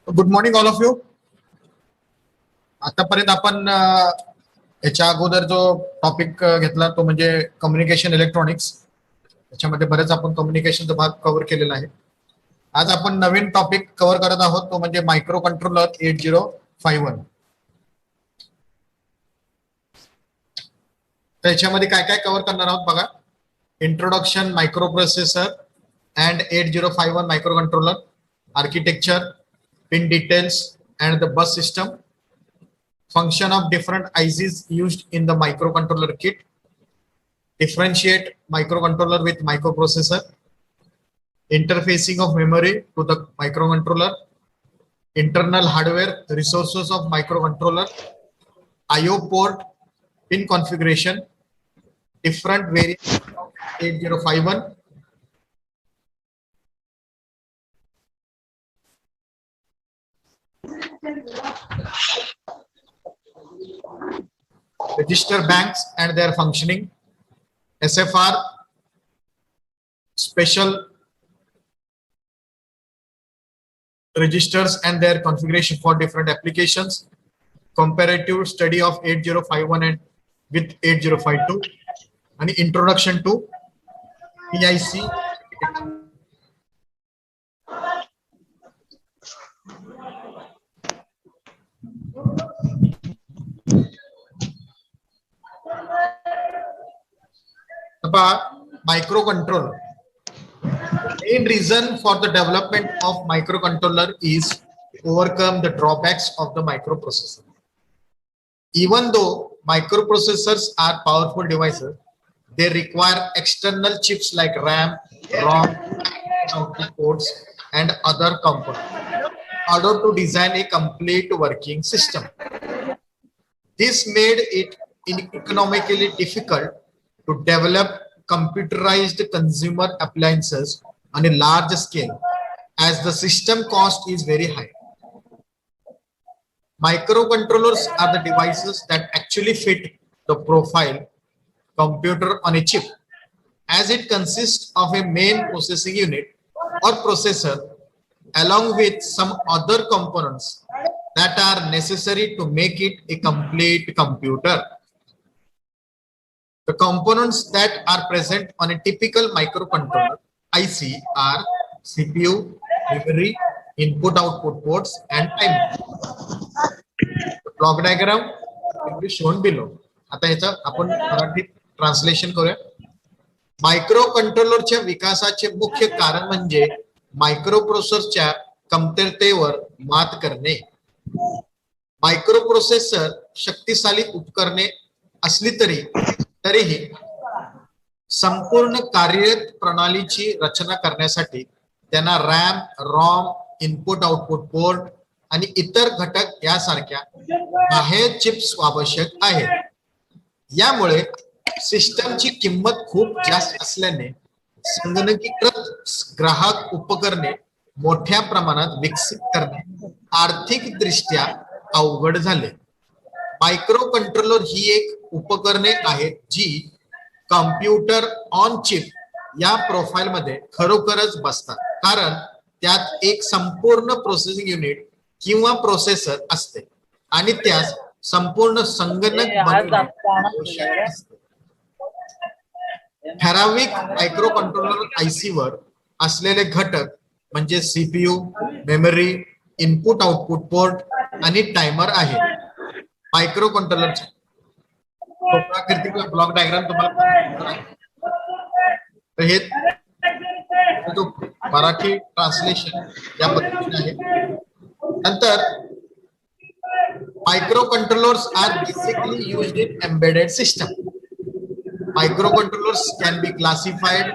Good morning all of you. आतापर्यंत आपण याच्या अगोदर जो टॉपिक घेतला तो म्हणजे कम्युनिकेशन इलेक्ट्रॉनिक्स. त्याच्यामध्ये बरेच आपण कम्युनिकेशनचा भाग कव्हर केलेला आहे. आज आपण नवीन टॉपिक कव्हर करत आहोत तो म्हणजे मायक्रो कंट्रोलर 8051. त्याच्यामध्ये काय काय कव्हर करणार आहोत बघा. Introduction micro processor and 8051 micro controller, architecture, pin details and the bus system, function of different ICs used in the microcontroller kit, differentiate microcontroller with microprocessor, interfacing of memory to the microcontroller, internal hardware resources of microcontroller, IO port, pin configuration, different variants of 8051, register banks and their functioning, SFR, special registers and their configuration for different applications, comparative study of 8051 and with 8052, and introduction to PIC. Microcontroller. Main reason for the development of microcontroller is to overcome the drawbacks of the microprocessor. Even though microprocessors are powerful devices, they require external chips like RAM, ROM, output ports, and other components in order to design a complete working system. This made it economically difficult to develop computerized consumer appliances on a large scale as the system cost is very high. Microcontrollers are the devices that actually fit the profile computer on a chip, as it consists of a main processing unit or processor along with some other components that are necessary to make it a complete computer. The components that are present on a typical microcontroller IC are CPU, memory, input-output ports, and timer. The block diagram will be shown below. आता ह्याचं आपण मराठीत translation करूया. मायक्रोकंट्रोलरच्या विकासाचे मुख्य कारण म्हणजे मायक्रोप्रोसेसरच्या कमतरतेवर मात करणे. मायक्रोप्रोसेसर शक्तिशाली उपकरणे असली तरीही संपूर्ण कार्यरत प्रणालीची रचना करण्यासाठी त्यांना RAM, ROM, input output port आणि इतर घटक यासारख्या बाह्य चिप्स आवश्यक आहेत. यामुळे सिस्टमची किंमत खूप जास्त असल्याने संगणकीकृत ग्राहक उपकरणे मोठ्या प्रमाणात विकसित करणे आर्थिक दृष्ट्या अवघड झाले. मायक्रो कंट्रोलर ही एक उपकरणे आहेत जी कॉम्प्युटर ऑन चिप या प्रोफाइल मध्ये खरोखरच बसतात, कारण त्यात एक संपूर्ण प्रोसेसिंग युनिट किंवा प्रोसेसर असते आणि त्यास संपूर्ण संगणक बनवणे आवश्यक असते. ठराविक मायक्रो कंट्रोलर आयसी वर असलेले घटक म्हणजे CPU, memory, input output port आणि टायमर आहे. मायक्रो कंट्रोलरचे ब्लॉक डायग्राम तुम्हाला हे जो मराठी ट्रान्सलेशन या पद्धतीने आहे. नंतर microcontrollers are basically used in embedded system. Microcontrollers can be classified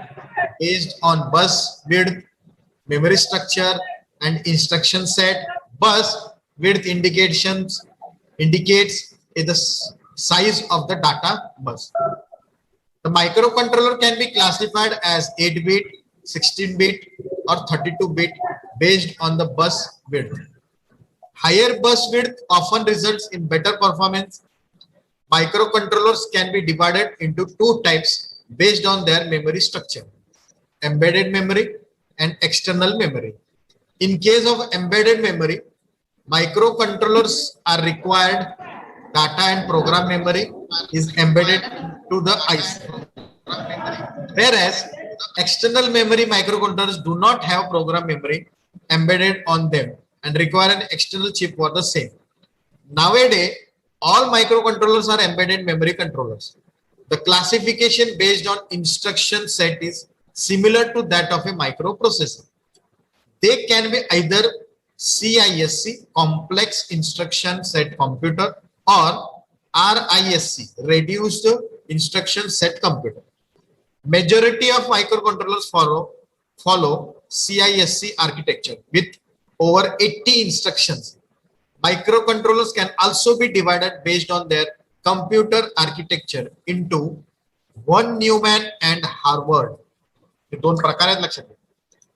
based on bus width, memory structure, and instruction set. Bus width indicates the size of the data bus. The microcontroller can be classified as 8-bit, 16-bit, or 32-bit based on the bus width. Higher bus width often results in better performance. Microcontrollers can be divided into two types based on their memory structure: embedded memory and external memory. In case of embedded memory, microcontrollers are required. Data and program memory is embedded to the IC, whereas external memory microcontrollers do not have program memory embedded on them and require an external chip for the same. Nowadays, all microcontrollers are embedded memory controllers. The classification based on instruction set is similar to that of a microprocessor. They can be either CISC, complex instruction set computer, or RISC, reduced instruction set computer. Majority of microcontrollers follow CISC architecture with over 80 instructions. Microcontrollers can also be divided based on their computer architecture into von Neumann and Harvard. हे दोन प्रकार आहेत, लक्षात घ्या.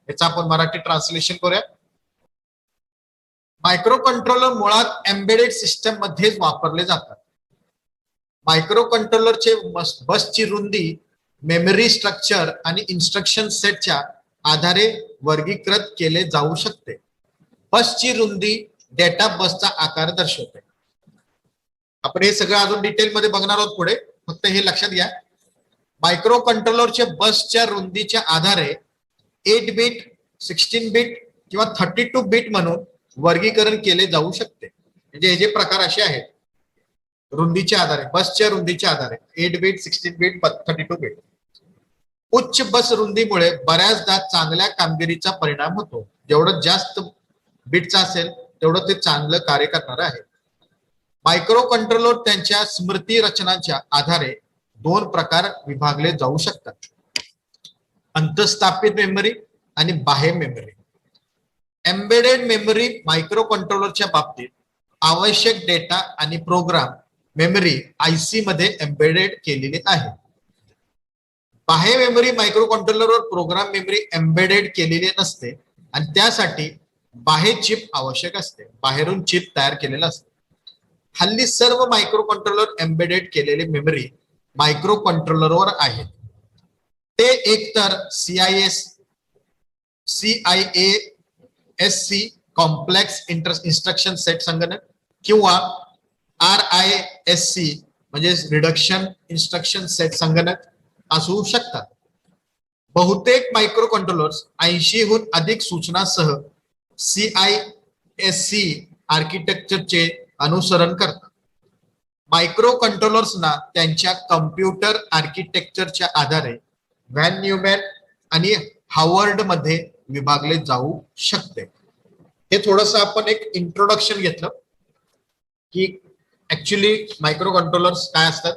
याचं आपण Marathi translation करूया. Microcontroller मुळात एम्बेडेड सिस्टम मध्येच वापरले जातात. मायक्रोकंट्रोलरचे बसची रुंदी मेमरी स्ट्रक्चर आणि इन्स्ट्रक्शन सेटच्या आधारे वर्गीकृत केले जाऊ शकते. बसची रुंदी डेटा बसचा आकार दर्शवते. आपण हे सगळं अजून डिटेल मध्ये बघणार आहोत पुढे, फक्त हे लक्षात घ्या. मायक्रोकंट्रोलरच्या बसच्या रुंदीच्या आधारे 8 बिट, 16 बिट किंवा 32 बिट म्हणून वर्गीकरण केले जाऊ शकते. म्हणजे हे जे प्रकार असे आहेत रुंदीच्या आधारे, बसच्या रुंदीच्या आधारे 8 बिट, 16 बिट, 32 बिट. उच्च बस रुंदीमुळे बऱ्याचदा चांगल्या कामगिरीचा परिणाम होतो. जेवढं जास्त बिटचा असेल तेवढं ते चांगलं कार्य करणार आहे. मायक्रोकंट्रोलर त्यांच्या स्मृती रचनाच्या आधारे 2 प्रकार विभागले जाऊ शकतात. अंतःस्थापित मेमरी आणि बाह्य मेमरी. एम्बेडेड मेमरी मायक्रोकंट्रोलरच्या बाबतीत आवश्यक डेटा आणि प्रोग्राम मेमरी आयसी मध्ये एम्बेडेड केलेली आहे. बाह्य मेमरी मायक्रोकंट्रोलरवर प्रोग्राम मेमरी एम्बेडेड केलेली नसते आणि त्यासाठी बाह्य चिप आवश्यक असते. बाहेरून चिप तयार केलेलं असते. हल्ली सर्व मायक्रोकंट्रोलर एम्बेडेड केलेली मेमरी मायक्रोकंट्रोलरवर आहेत. ते एकतर CISC कॉम्प्लेक्स इन्स्ट्रक्शन सेट संगणक किंवा RISC म्हणजे रिडक्शन इन्स्ट्रक्शन सेट संगणक असू शकतात. बहुतेक मायक्रोकंट्रोलर्स 80 हून अधिक सूचनासह CISC आर्किटेक्चरचे अनुसरण करतात. मायक्रोकंट्रोलर्सना त्यांच्या कम्प्युटर आर्किटेक्चरच्या आधारे व्हॅन न्यूमॅन आणि हार्वर्ड मध्ये विभागले जाऊ शकते. हे थोडंसं आपण एक इंट्रोडक्शन घेतलं की ऍक्च्युली मायक्रोकंट्रोलर्स काय असतात.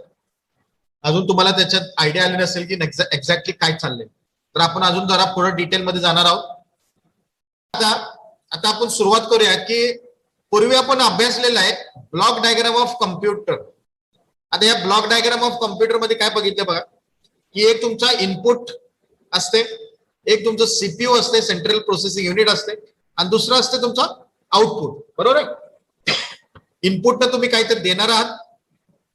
अजून तुम्हाला त्याच्यात आयडिया आली नसेल की एक्झॅक्टली काय चाललंय, तर आपण अजून जरा पुढे डिटेल मध्ये जाणार आहोत. आता आपण सुरुवात करूया की पूर्वी आपण अभ्यासलेला आहे ब्लॉक डायग्राम ऑफ कम्प्युटर. आता या ब्लॉक डायग्राम ऑफ कम्प्युटर मध्ये काय बघितलं बघा की एक तुमचा इनपुट असते, एक तुमचं सीपीयू असते, सेंट्रल प्रोसेसिंग युनिट असते, आणि दुसरं असते तुमचा आउटपुट. बरोबर आहे. इनपुटनं तुम्ही काहीतरी देणार आहात.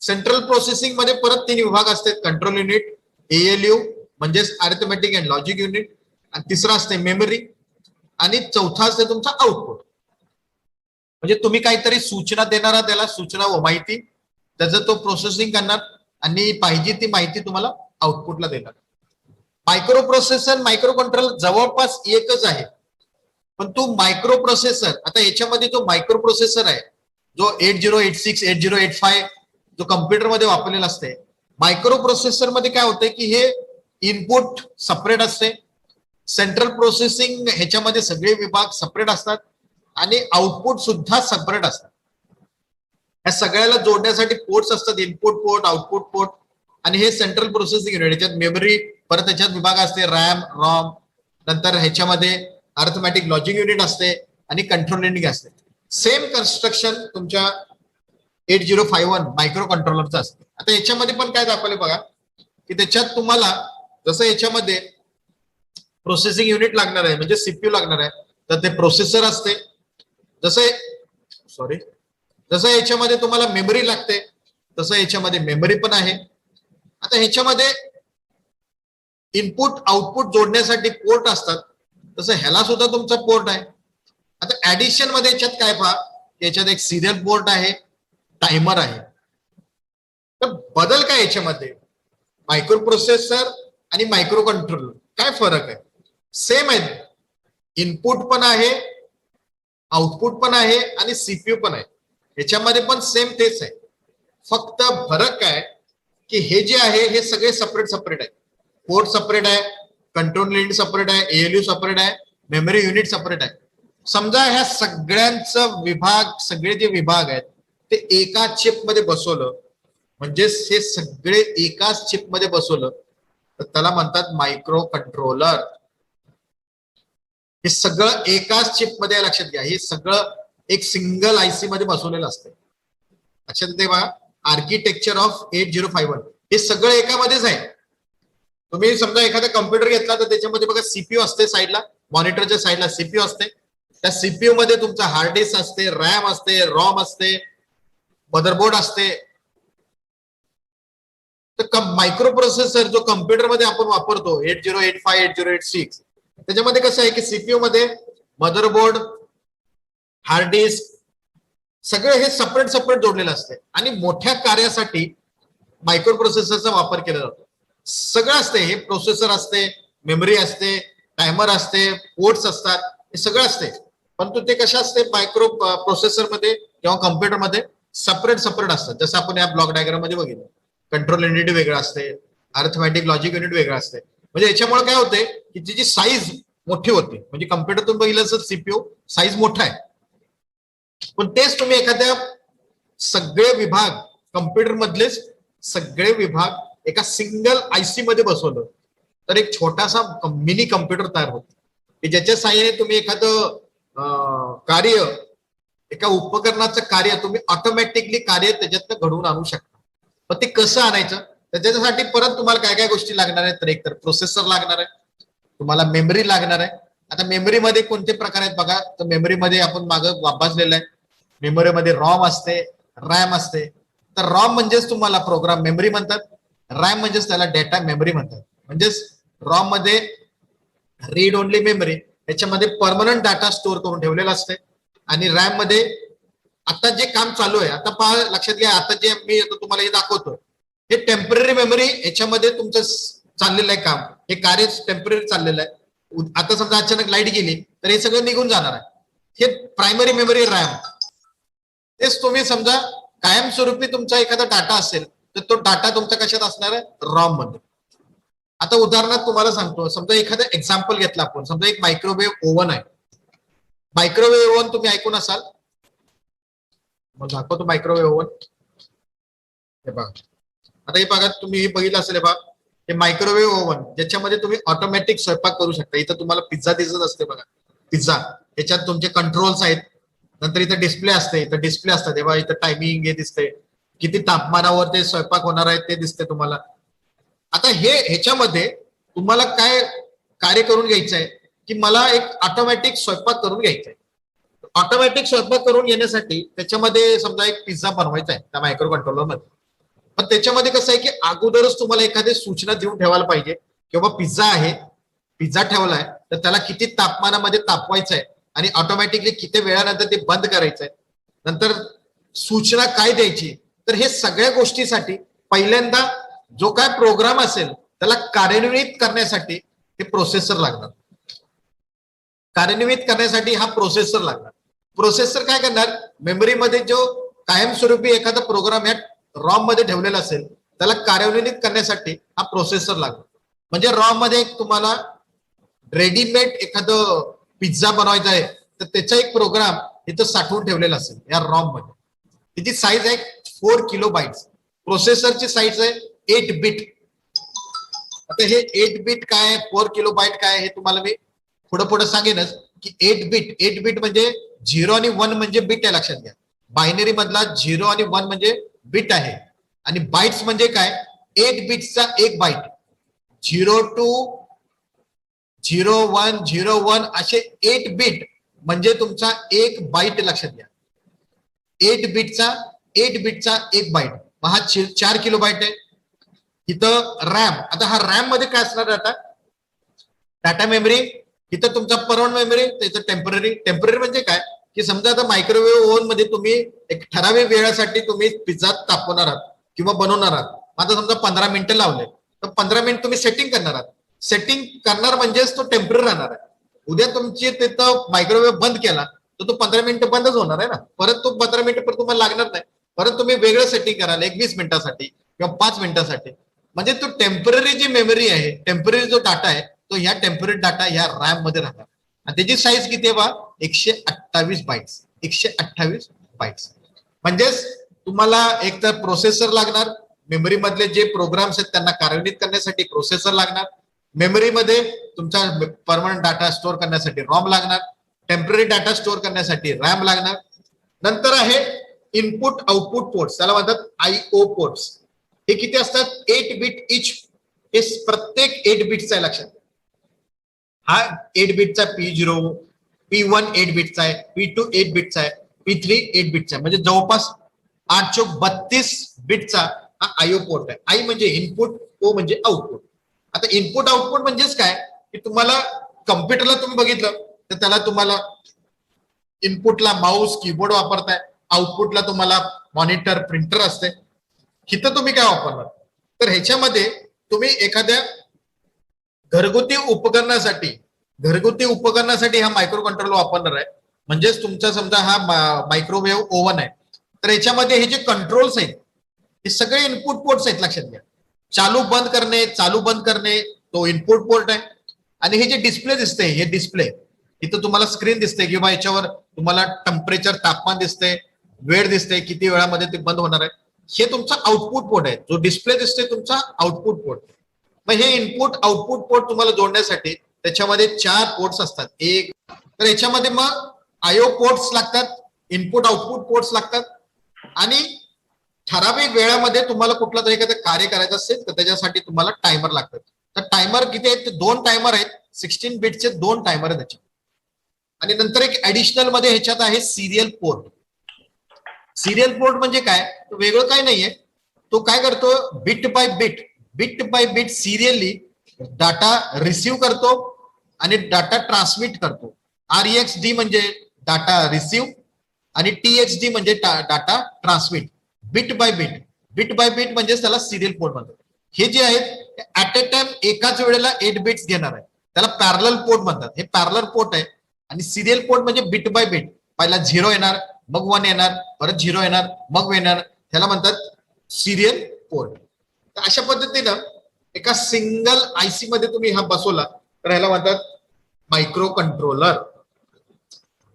सेंट्रल प्रोसेसिंग मध्ये परत 3 विभाग असतात. कंट्रोल युनिट, ALU म्हणजेच अरिथमेटिक अँड लॉजिक युनिट, आणि तिसरा असते मेमरी, आणि चौथा असते तुमचा आउटपुट. म्हणजे तुम्ही काहीतरी सूचना देणार आहात, त्याला सूचना व माहिती, त्याचं तो प्रोसेसिंग करणार आणि पाहिजे ती माहिती तुम्हाला आउटपुटला देणार. मायक्रो प्रोसेसर मायक्रो कंट्रोलर जवळपास एकच आहे, पण तो मायक्रो प्रोसेसर, आता याच्यामध्ये जो मायक्रो प्रोसेसर आहे जो 8086, 8085 जो कम्प्युटर मध्ये वापरलेला असते, मायक्रो प्रोसेसर मध्ये काय होतंय की हे इनपुट सेपरेट असते, सेंट्रल प्रोसेसिंग ह्याच्यामध्ये सगळे विभाग सेपरेट असतात आणि आउटपुट सुद्धा सेपरेट असतात. या सगळ्याला जोडण्यासाठी पोर्ट्स असतात, इनपुट पोर्ट, आउटपुट पोर्ट, आणि हे सेंट्रल प्रोसेसिंग युनिट. याच्यात मेमरी, परत त्याच्यात विभाग असते रॅम, रॉम, नंतर ह्याच्यामध्ये अरिथमेटिक लॉजिक युनिट असते आणि कंट्रोल युनिट असते. सेम कन्स्ट्रक्शन तुमच्या 8051 मायक्रो कंट्रोलरचं असते. आता याच्यामध्ये पण काय दाखवले बघा की त्याच्यात तुम्हाला जसं याच्यामध्ये प्रोसेसिंग युनिट लागणार आहे म्हणजे सीपीयू लागणार आहे, तर ते प्रोसेसर असते. जसं याच्यामध्ये तुम्हाला मेमरी लागते तसं याच्यामध्ये मेमरी पण आहे. आता ह्याच्यामध्ये इनपुट आउटपुट जोडण्यासाठी पोर्ट असतात, तसं ह्याला सुद्धा तुमचा पोर्ट आहे. आता ऍडिशन मध्ये याच्यात काय पहा याच्यात एक सिरियल पोर्ट आहे, टायमर आहे. तर बदल काय याच्यामध्ये, मायक्रो प्रोसेसर आणि मायक्रो कंट्रोलर काय फरक आहे? सेम आहे, इनपुट पण आहे, आउटपुट पण आहे आणि सीपीयू पण आहे. याच्यामध्ये पण सेम तेच आहे. फक्त फरक काय की हे जे आहे हे सगळे सेपरेट सेपरेट आहे. पोर्ट सेपरेट आहे, कंट्रोल युनिट सेपरेट आहे, एएलयू सेपरेट आहे, मेमरी युनिट सेपरेट आहे. समजा ह्या सगळ्यांचं विभाग, सगळे जे विभाग आहेत ते एका चिप मध्ये बसवलं, म्हणजे हे सगळे एकाच चिप मध्ये बसवलं तर त्याला म्हणतात मायक्रो कंट्रोलर. हे सगळं एकाच चिप मध्ये, लक्षात घ्या, हे सगळं एक सिंगल आयसी मध्ये बसवलेलं असतं. लक्षात येते बघा, आर्किटेक्चर ऑफ 8051 हे सगळं एकामध्येच आहे. तुम्ही समजा एखादा कम्प्युटर घेतला तर त्याच्यामध्ये बघा सीपीयू असते साईडला, मॉनिटरच्या साईडला सीपीयू असते. त्या सीपीयू मध्ये तुमचा हार्ड डिस्क असते, रॅम असते, रॉम असते, मदरबोर्ड असते. तर मायक्रो प्रोसेसर जो कम्प्युटर मध्ये आपण वापरतो 8085, 8086, त्याच्यामध्ये कसं आहे की सीपीयू मध्ये मदरबोर्ड, हार्ड डिस्क सगळे हे सेपरेट सेपरेट जोडलेलं असते. आणि मोठ्या कार्यासाठी मायक्रो प्रोसेसरचा वापर केला जातो. सगळं असते, हे प्रोसेसर असते, मेमरी असते, टायमर असते, पोर्ट्स असतात, हे सगळं असते. परंतु ते कशा असते, मायक्रो प्रोसेसर मध्ये किंवा कम्प्युटर मध्ये सेपरेट सेपरेट असतात. जसं आपण या ब्लॉक डायग्राम मध्ये बघितलं, कंट्रोल युनिट वेगळं असते, अर्थमॅटिक लॉजिक युनिट वेगळं असते. म्हणजे याच्यामुळे काय होते की तिची साईज मोठी होते. म्हणजे कम्प्युटरतून बघितलं तर सीपीयू साईज मोठा आहे, पण तेच तुम्ही एखाद्या सगळे विभाग, कम्प्युटर मधलेच सगळे विभाग एका सिंगल आयसी मध्ये बसवलं तर एक छोटासा मिनी कम्प्युटर तयार होतो, की ज्याच्या साहाय्याने तुम्ही एखादं कार्य, एका उपकरणाचं कार्य तुम्ही ऑटोमॅटिकली कार्य त्याच्यातनं घडवून आणू शकता. पण ते कसं आणायचं, तर त्याच्यासाठी परत तुम्हाला काय काय गोष्टी लागणार आहेत. तर एक तर प्रोसेसर लागणार आहे, तुम्हाला मेमरी लागणार आहे. आता मेमरीमध्ये कोणते प्रकार आहेत बघा, तर मेमरीमध्ये आपण मागं वापरलेलं आहे, मेमरीमध्ये रॉम असते, रॅम असते. तर रॉम म्हणजेच तुम्हाला प्रोग्राम मेमरी म्हणतात, रॅम म्हणजेच त्याला डेटा मेमरी म्हणतात. म्हणजेच रॉम मध्ये रीड ओनली मेमरी, याच्यामध्ये परमनंट डाटा स्टोअर करून ठेवलेला असते. आणि रॅम मध्ये आता जे काम चालू आहे, आता पहा, लक्षात घ्या, आता जे मी तुम्हाला हे दाखवतो हे टेम्पररी मेमरी, याच्यामध्ये तुमचं चाललेलं आहे काम, हे कार्य टेम्पररी चाललेलं आहे. आता समजा अचानक लाईट गेली तर हे सगळं निघून जाणार आहे. हे प्रायमरी मेमरी रॅम. तेच तुम्ही समजा कायमस्वरूपी तुमचा एखादा डाटा असेल तर तो डाटा तुमचा कशात असणार आहे, रॉम मध्ये. आता उदाहरणार्थ तुम्हाला सांगतो, समजा एखादं एक्झाम्पल घेतलं आपण, समजा एक मायक्रोवेव्ह ओव्हन आहे. मायक्रोवेव्ह ओव्हन तुम्ही ऐकून असाल, मग दाखवतो मायक्रोवेव्ह ओव्हन. हे बघा, आता हे बघा, तुम्ही हे बघितलं असेल, हे बघा, हे मायक्रोवेव्ह ओव्हन ज्याच्यामध्ये तुम्ही ऑटोमॅटिक स्वयंपाक करू शकता. इथं तुम्हाला पिझ्झा दिसत असते बघा, पिझ्झा, याच्यात तुमचे कंट्रोल्स आहेत. नंतर इथं डिस्प्ले असते, इथं डिस्प्ले असतात, तेव्हा इथं टायमिंग हे दिसते, किती तापमानावर ते स्वयंपाक होणार आहे ते दिसते तुम्हाला. आता ह्याच्यामध्ये तुम्हाला काय कार्य करून घ्यायचं आहे की मला एक ऑटोमॅटिक स्वयंपाक करून घ्यायचा आहे. ऑटोमॅटिक स्वयंपाक करून घेण्यासाठी त्याच्यामध्ये समजा एक पिझ्झा बनवायचा आहे त्या मायक्रो कंट्रोलर मध्ये. पण त्याच्यामध्ये कसं आहे की अगोदरच तुम्हाला एखादी सूचना देऊन ठेवायला पाहिजे किंवा पिझ्झा आहे, पिझ्झा ठेवलाय तर त्याला किती तापमानामध्ये तापवायचं आहे आणि ऑटोमॅटिकली किती वेळानंतर ते बंद करायचंय, नंतर सूचना काय द्यायची. तर हे सगळ्या गोष्टीसाठी पहिल्यांदा जो काय प्रोग्राम असेल त्याला कार्यान्वित करण्यासाठी हे प्रोसेसर लागणार. कार्यान्वित करण्यासाठी हा प्रोसेसर लागणार. प्रोसेसर काय करणार, मेमरीमध्ये जो कायमस्वरूपी एखादा प्रोग्राम या रॉम मध्ये ठेवलेला असेल त्याला कार्यान्वित करण्यासाठी हा प्रोसेसर लागणार. म्हणजे रॉम मध्ये तुम्हाला रेडीमेड एखादं पिझ्झा बनवायचा आहे तर त्याचा एक प्रोग्राम इथं साठवून ठेवलेला असेल या रॉम मध्ये. त्याची साईज आहे 4 किलोबाइट्स. प्रोसेसरची साईज आहे 8 बिट. आता हे 8 बिट काय, 4 किलोबाइट काय, हे तुम्हाला मी पुढे पुढे सांगेनच. की 8 बिट म्हणजे 0 आणि 1 म्हणजे बिट आहे, लक्षात घ्या. बायनरी मधला 0 आणि 1 म्हणजे बिट आहे. आणि बाइट्स म्हणजे काय, 8 बिटचा एक बाइट. 0 टू 0101 असे 8 बिट म्हणजे तुमचा एक बाइट, लक्षात घ्या. 8 बिटचा एक बाइट. हा 4 किलो बाइट आहे. इथं रॅम, आता हा रॅम मध्ये काय असणार, डाटा मेमरी. इथं तुमचा परमनंट मेमरी, त्याचं टेम्पररी. टेम्पररी म्हणजे काय, की समजा आता मायक्रोवेव्ह ओव्हन मध्ये तुम्ही एक ठराविक वेळासाठी तुम्ही पिझ्झा तापवणार आहात किंवा बनवणार आहात. आता समजा 15 मिनिटं लावले तर 15 मिनिट तुम्ही सेटिंग करणार आहात. सेटिंग करणार म्हणजेच तो टेम्पररी राहणार आहे. उद्या तुमची तिथं मायक्रोवेव्ह बंद केला तर तो 15 मिनिटं बंदच होणार आहे ना. परत तो 15 मिनिटं परत तुम्हाला लागणार नाही. परत तुम्ही वेगळं सेटिंग कराल 20 मिनिटासाठी किंवा 5 मिनिटासाठी. म्हणजे तो टेम्पररी जी मेमरी आहे, टेम्पररी जो डाटा आहे तो ह्या टेम्पररी डाटा ह्या रॅम मध्ये राहणार. आणि त्याची साईज किती आहे बा 128 बाईट्स. 128 बाईट्स म्हणजेच तुम्हाला एक तर प्रोसेसर लागणार, मेमरी मधले जे प्रोग्राम्स आहेत त्यांना कार्यान्वित करण्यासाठी प्रोसेसर लागणार, मेमरीमध्ये तुमचा परमनंट डाटा स्टोअर करण्यासाठी रॉम लागणार, टेम्पररी डाटा स्टोअर करण्यासाठी रॅम लागणार. नंतर आहे इनपुट आउटपुट पोर्ट्स, त्याला म्हणतात आयओ पोर्ट्स. हे किती असतात 8 बिट इच. हे प्रत्येक 8 बिटचा आहे लक्षात. हा 8 बिटचा P0, P1 8 बिटचा आहे, P2 8 बिटचा आहे, P3 8 बिटचा आहे. म्हणजे जवळपास 8 चौक 32 बिटचा हा आयओ पोर्ट आहे. आई म्हणजे इनपुट, ओ म्हणजे आउटपुट. आता इनपुट आउटपुट म्हणजेच काय की तुम्हाला कम्प्युटरला तुम्ही बघितलं तर त्याला तुम्हाला इनपुटला माऊस कीबोर्ड वापरताय, आउटपुटला तुम्हाला मॉनिटर प्रिंटर असते. इथं तुम्ही काय वापरणार तर ह्याच्यामध्ये तुम्ही एखाद्या घरगुती उपकरणासाठी हा मायक्रो कंट्रोलर वापरणार आहे. म्हणजेच तुमचा समजा हा मायक्रोवेव्ह ओव्हन आहे तर याच्यामध्ये हे जे कंट्रोल्स आहेत हे सगळे इनपुट पोर्ट्स आहेत लक्षात घ्या. चालू बंद करणे तो इनपुट पोर्ट आहे. आणि हे जे डिस्प्ले दिसते हे डिस्प्ले, इथं तुम्हाला स्क्रीन दिसते किंवा याच्यावर तुम्हाला टेम्परेचर तापमान दिसते, वेळ दिसते, किती वेळामध्ये ते बंद होणार आहे. हे तुमचा आउटपुट पोर्ट आहे. जो डिस्प्ले दिसते तुमचा आउटपुट पोर्ट. मग हे इनपुट आउटपुट पोर्ट तुम्हाला जोडण्यासाठी त्याच्यामध्ये 4 पोर्ट्स असतात. एक तर याच्यामध्ये मग आयओ पोर्ट्स लागतात, इनपुट आउटपुट पोर्ट्स लागतात. आणि ठराविक वेळामध्ये तुम्हाला कुठलं तरी एखादं कार्य करायचं असेल तर त्याच्यासाठी तुम्हाला टायमर लागतात. तर टायमर किती आहेत, 2 टायमर आहेत. 16 बिटचे 2 टायमर आहेत त्याच्यात. आणि नंतर एक ऍडिशनल मध्ये ह्याच्यात आहे सिरियल पोर्ट. सिरियल पोर्ट म्हणजे काय, तो वेगळं काय नाहीये. तो काय करतो, bit by bit serially data receive करतो आणि डाटा ट्रान्समिट करतो. REXD म्हणजे डाटा रिसिव्ह आणि TXD म्हणजे data transmit. Bit by bit म्हणजे त्याला सिरियल पोर्ट म्हणतात. हे जे आहेत ऍट अ टाइम एकाच वेळेला 8 बिट्स घेणार आहे, त्याला पॅरलल पोर्ट म्हणतात. हे पॅरलल पोर्ट आहे. आणि सिरियल पोर्ट म्हणजे बिट बाय बिट, पहिला 0 येणार, मग 1 येणार, परत 0 येणार, मग येणार, त्याला म्हणतात सिरियल पोर्ट. तर अशा पद्धतीनं एका सिंगल आयसी मध्ये तुम्ही हा बसवला तर ह्याला म्हणतात मायक्रो कंट्रोलर.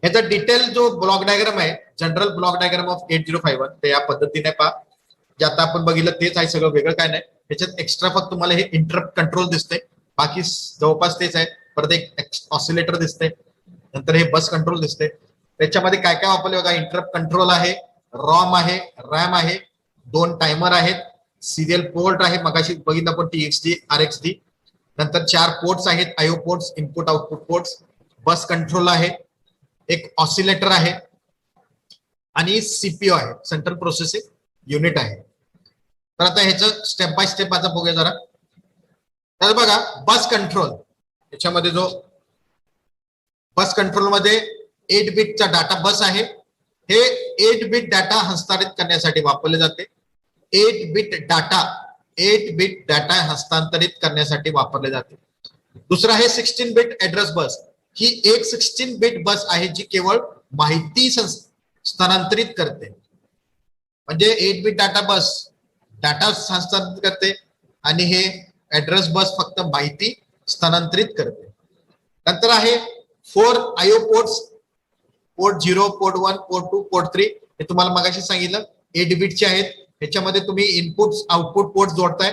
ह्याचा डिटेल जो ब्लॉक डायग्राम आहे, जनरल ब्लॉक डायग्राम ऑफ 8051, ते या पद्धतीने पहा. जे आता आपण बघितलं तेच आहे, सगळं वेगळं काय नाही. त्याच्यात एक्स्ट्रा फक्त तुम्हाला हे इंटरप्ट कंट्रोल दिसते, बाकी जवळपास तेच आहे. परत एक ऑसिलेटर दिसते, नंतर हे बस कंट्रोल दिसते. त्याच्यामध्ये काय काय वापरले बघा, इंटरप्ट कंट्रोल आहे, रॉम आहे, रॅम आहे, 2 टायमर आहेत, सिरियल पोर्ट आहे, मगाशी बघितलं आपण TXD RXD, नंतर 4 पोर्ट्स आहेत, IO ports, input output ports, bus control आहे, एक ऑसिलेटर आहे आणि सीपीयू आहे, सेंट्रल प्रोसेसिंग युनिट आहे. तर आता ह्याचं स्टेप बाय स्टेप आता बघूया जरा. तर बघा बस कंट्रोल, याच्यामध्ये जो बस कंट्रोल मध्ये 8 बिटचा डाटा बस आहे. हे 8 बिट डाटा हस्तांतरित करण्यासाठी वापरले जाते. 8 बिट डाटा हस्तांतरित करण्यासाठी वापरले जाते. दुसरा आहे 16 बिट ऍड्रेस बस. ही एक 16 बिट बस आहे जी केवळ माहिती स्थानांतरित करते. म्हणजे 8 बिट डाटा बस डाटा हस्तांतरित करते आणि हे ऍड्रेस बस फक्त माहिती स्थानांतरित करते. नंतर आहे 4 IO ports, port 0, port 1, port 2, port 3. हे तुम्हाला मगाशी सांगितलं 8 बिटचे आहेत. ह्याच्यामध्ये तुम्ही इनपुट आउटपुट पोर्ट जोडताय,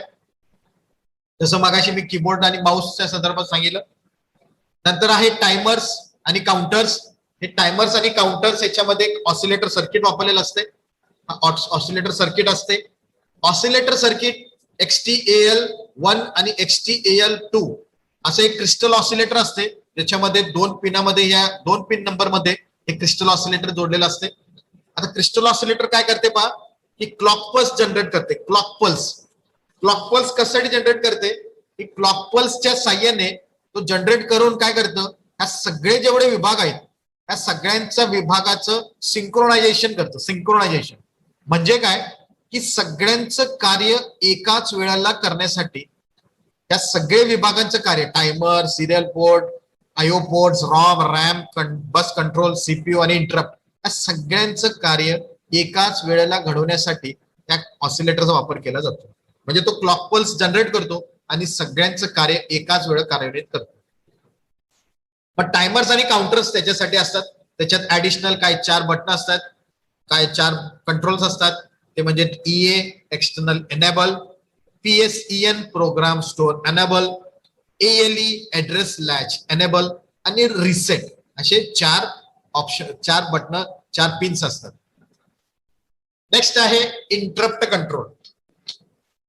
जसं मगाशी मी कीबोर्ड आणि माऊसच्या संदर्भात सांगितलं. नंतर आहे टायमर्स आणि काउंटर्स. हे टायमर्स आणि काउंटर्स याच्यामध्ये एक ऑसिलेटर सर्किट वापरलेलं असते. ऑसिलेटर सर्किट असते. ऑसिलेटर सर्किट XTAL1 आणि XTAL2 असं एक क्रिस्टल ऑसिलेटर असते, ज्याच्यामध्ये 2 पिनामध्ये, या 2 पिन नंबर मध्ये हे क्रिस्टल ऑसिलेटर जोडलेलं असते. आता क्रिस्टल ऑसिलेटर काय करते पहा, की क्लॉक पल्स जनरेट करते. क्लॉक पल्स कशासाठी जनरेट करते, की क्लॉक पल्सच्या साह्याने तो जनरेट करून काय करतं, ह्या सगळे जेवढे विभाग आहेत या सगळ्यांचं विभागाचं सिंक्रोनायझेशन करतं. सिंक्रोनायझेशन म्हणजे काय की सगळ्यांचं कार्य एकाच वेळेला करण्यासाठी या सगळे विभागांचं कार्य timer, serial port, IO ports, ROM, RAM, bus control, CPU आणि इंटरप्ट या सगळ्यांचं कार्य एकाच वेळेला घडवण्यासाठी त्या ऑसिलेटरचा वापर केला जातो. म्हणजे तो क्लॉक पल्स जनरेट करतो आणि सगळ्यांचं कार्य एकाच वेळेला कार्यान्वित करतो. पण टायमर्स आणि काउंटर्स त्याच्यासाठी असतात. त्याच्यात ऍडिशनल काय 4 बटन असतात, काय 4 कंट्रोल्स असतात. ते म्हणजे EA external enable, PSEN program store enable, ALE address latch enable आणि रिसेट असे 4 ऑप्शन, 4 बटन, 4 पिन्स असतात. नेक्स्ट आहे इंटरप्ट कंट्रोल.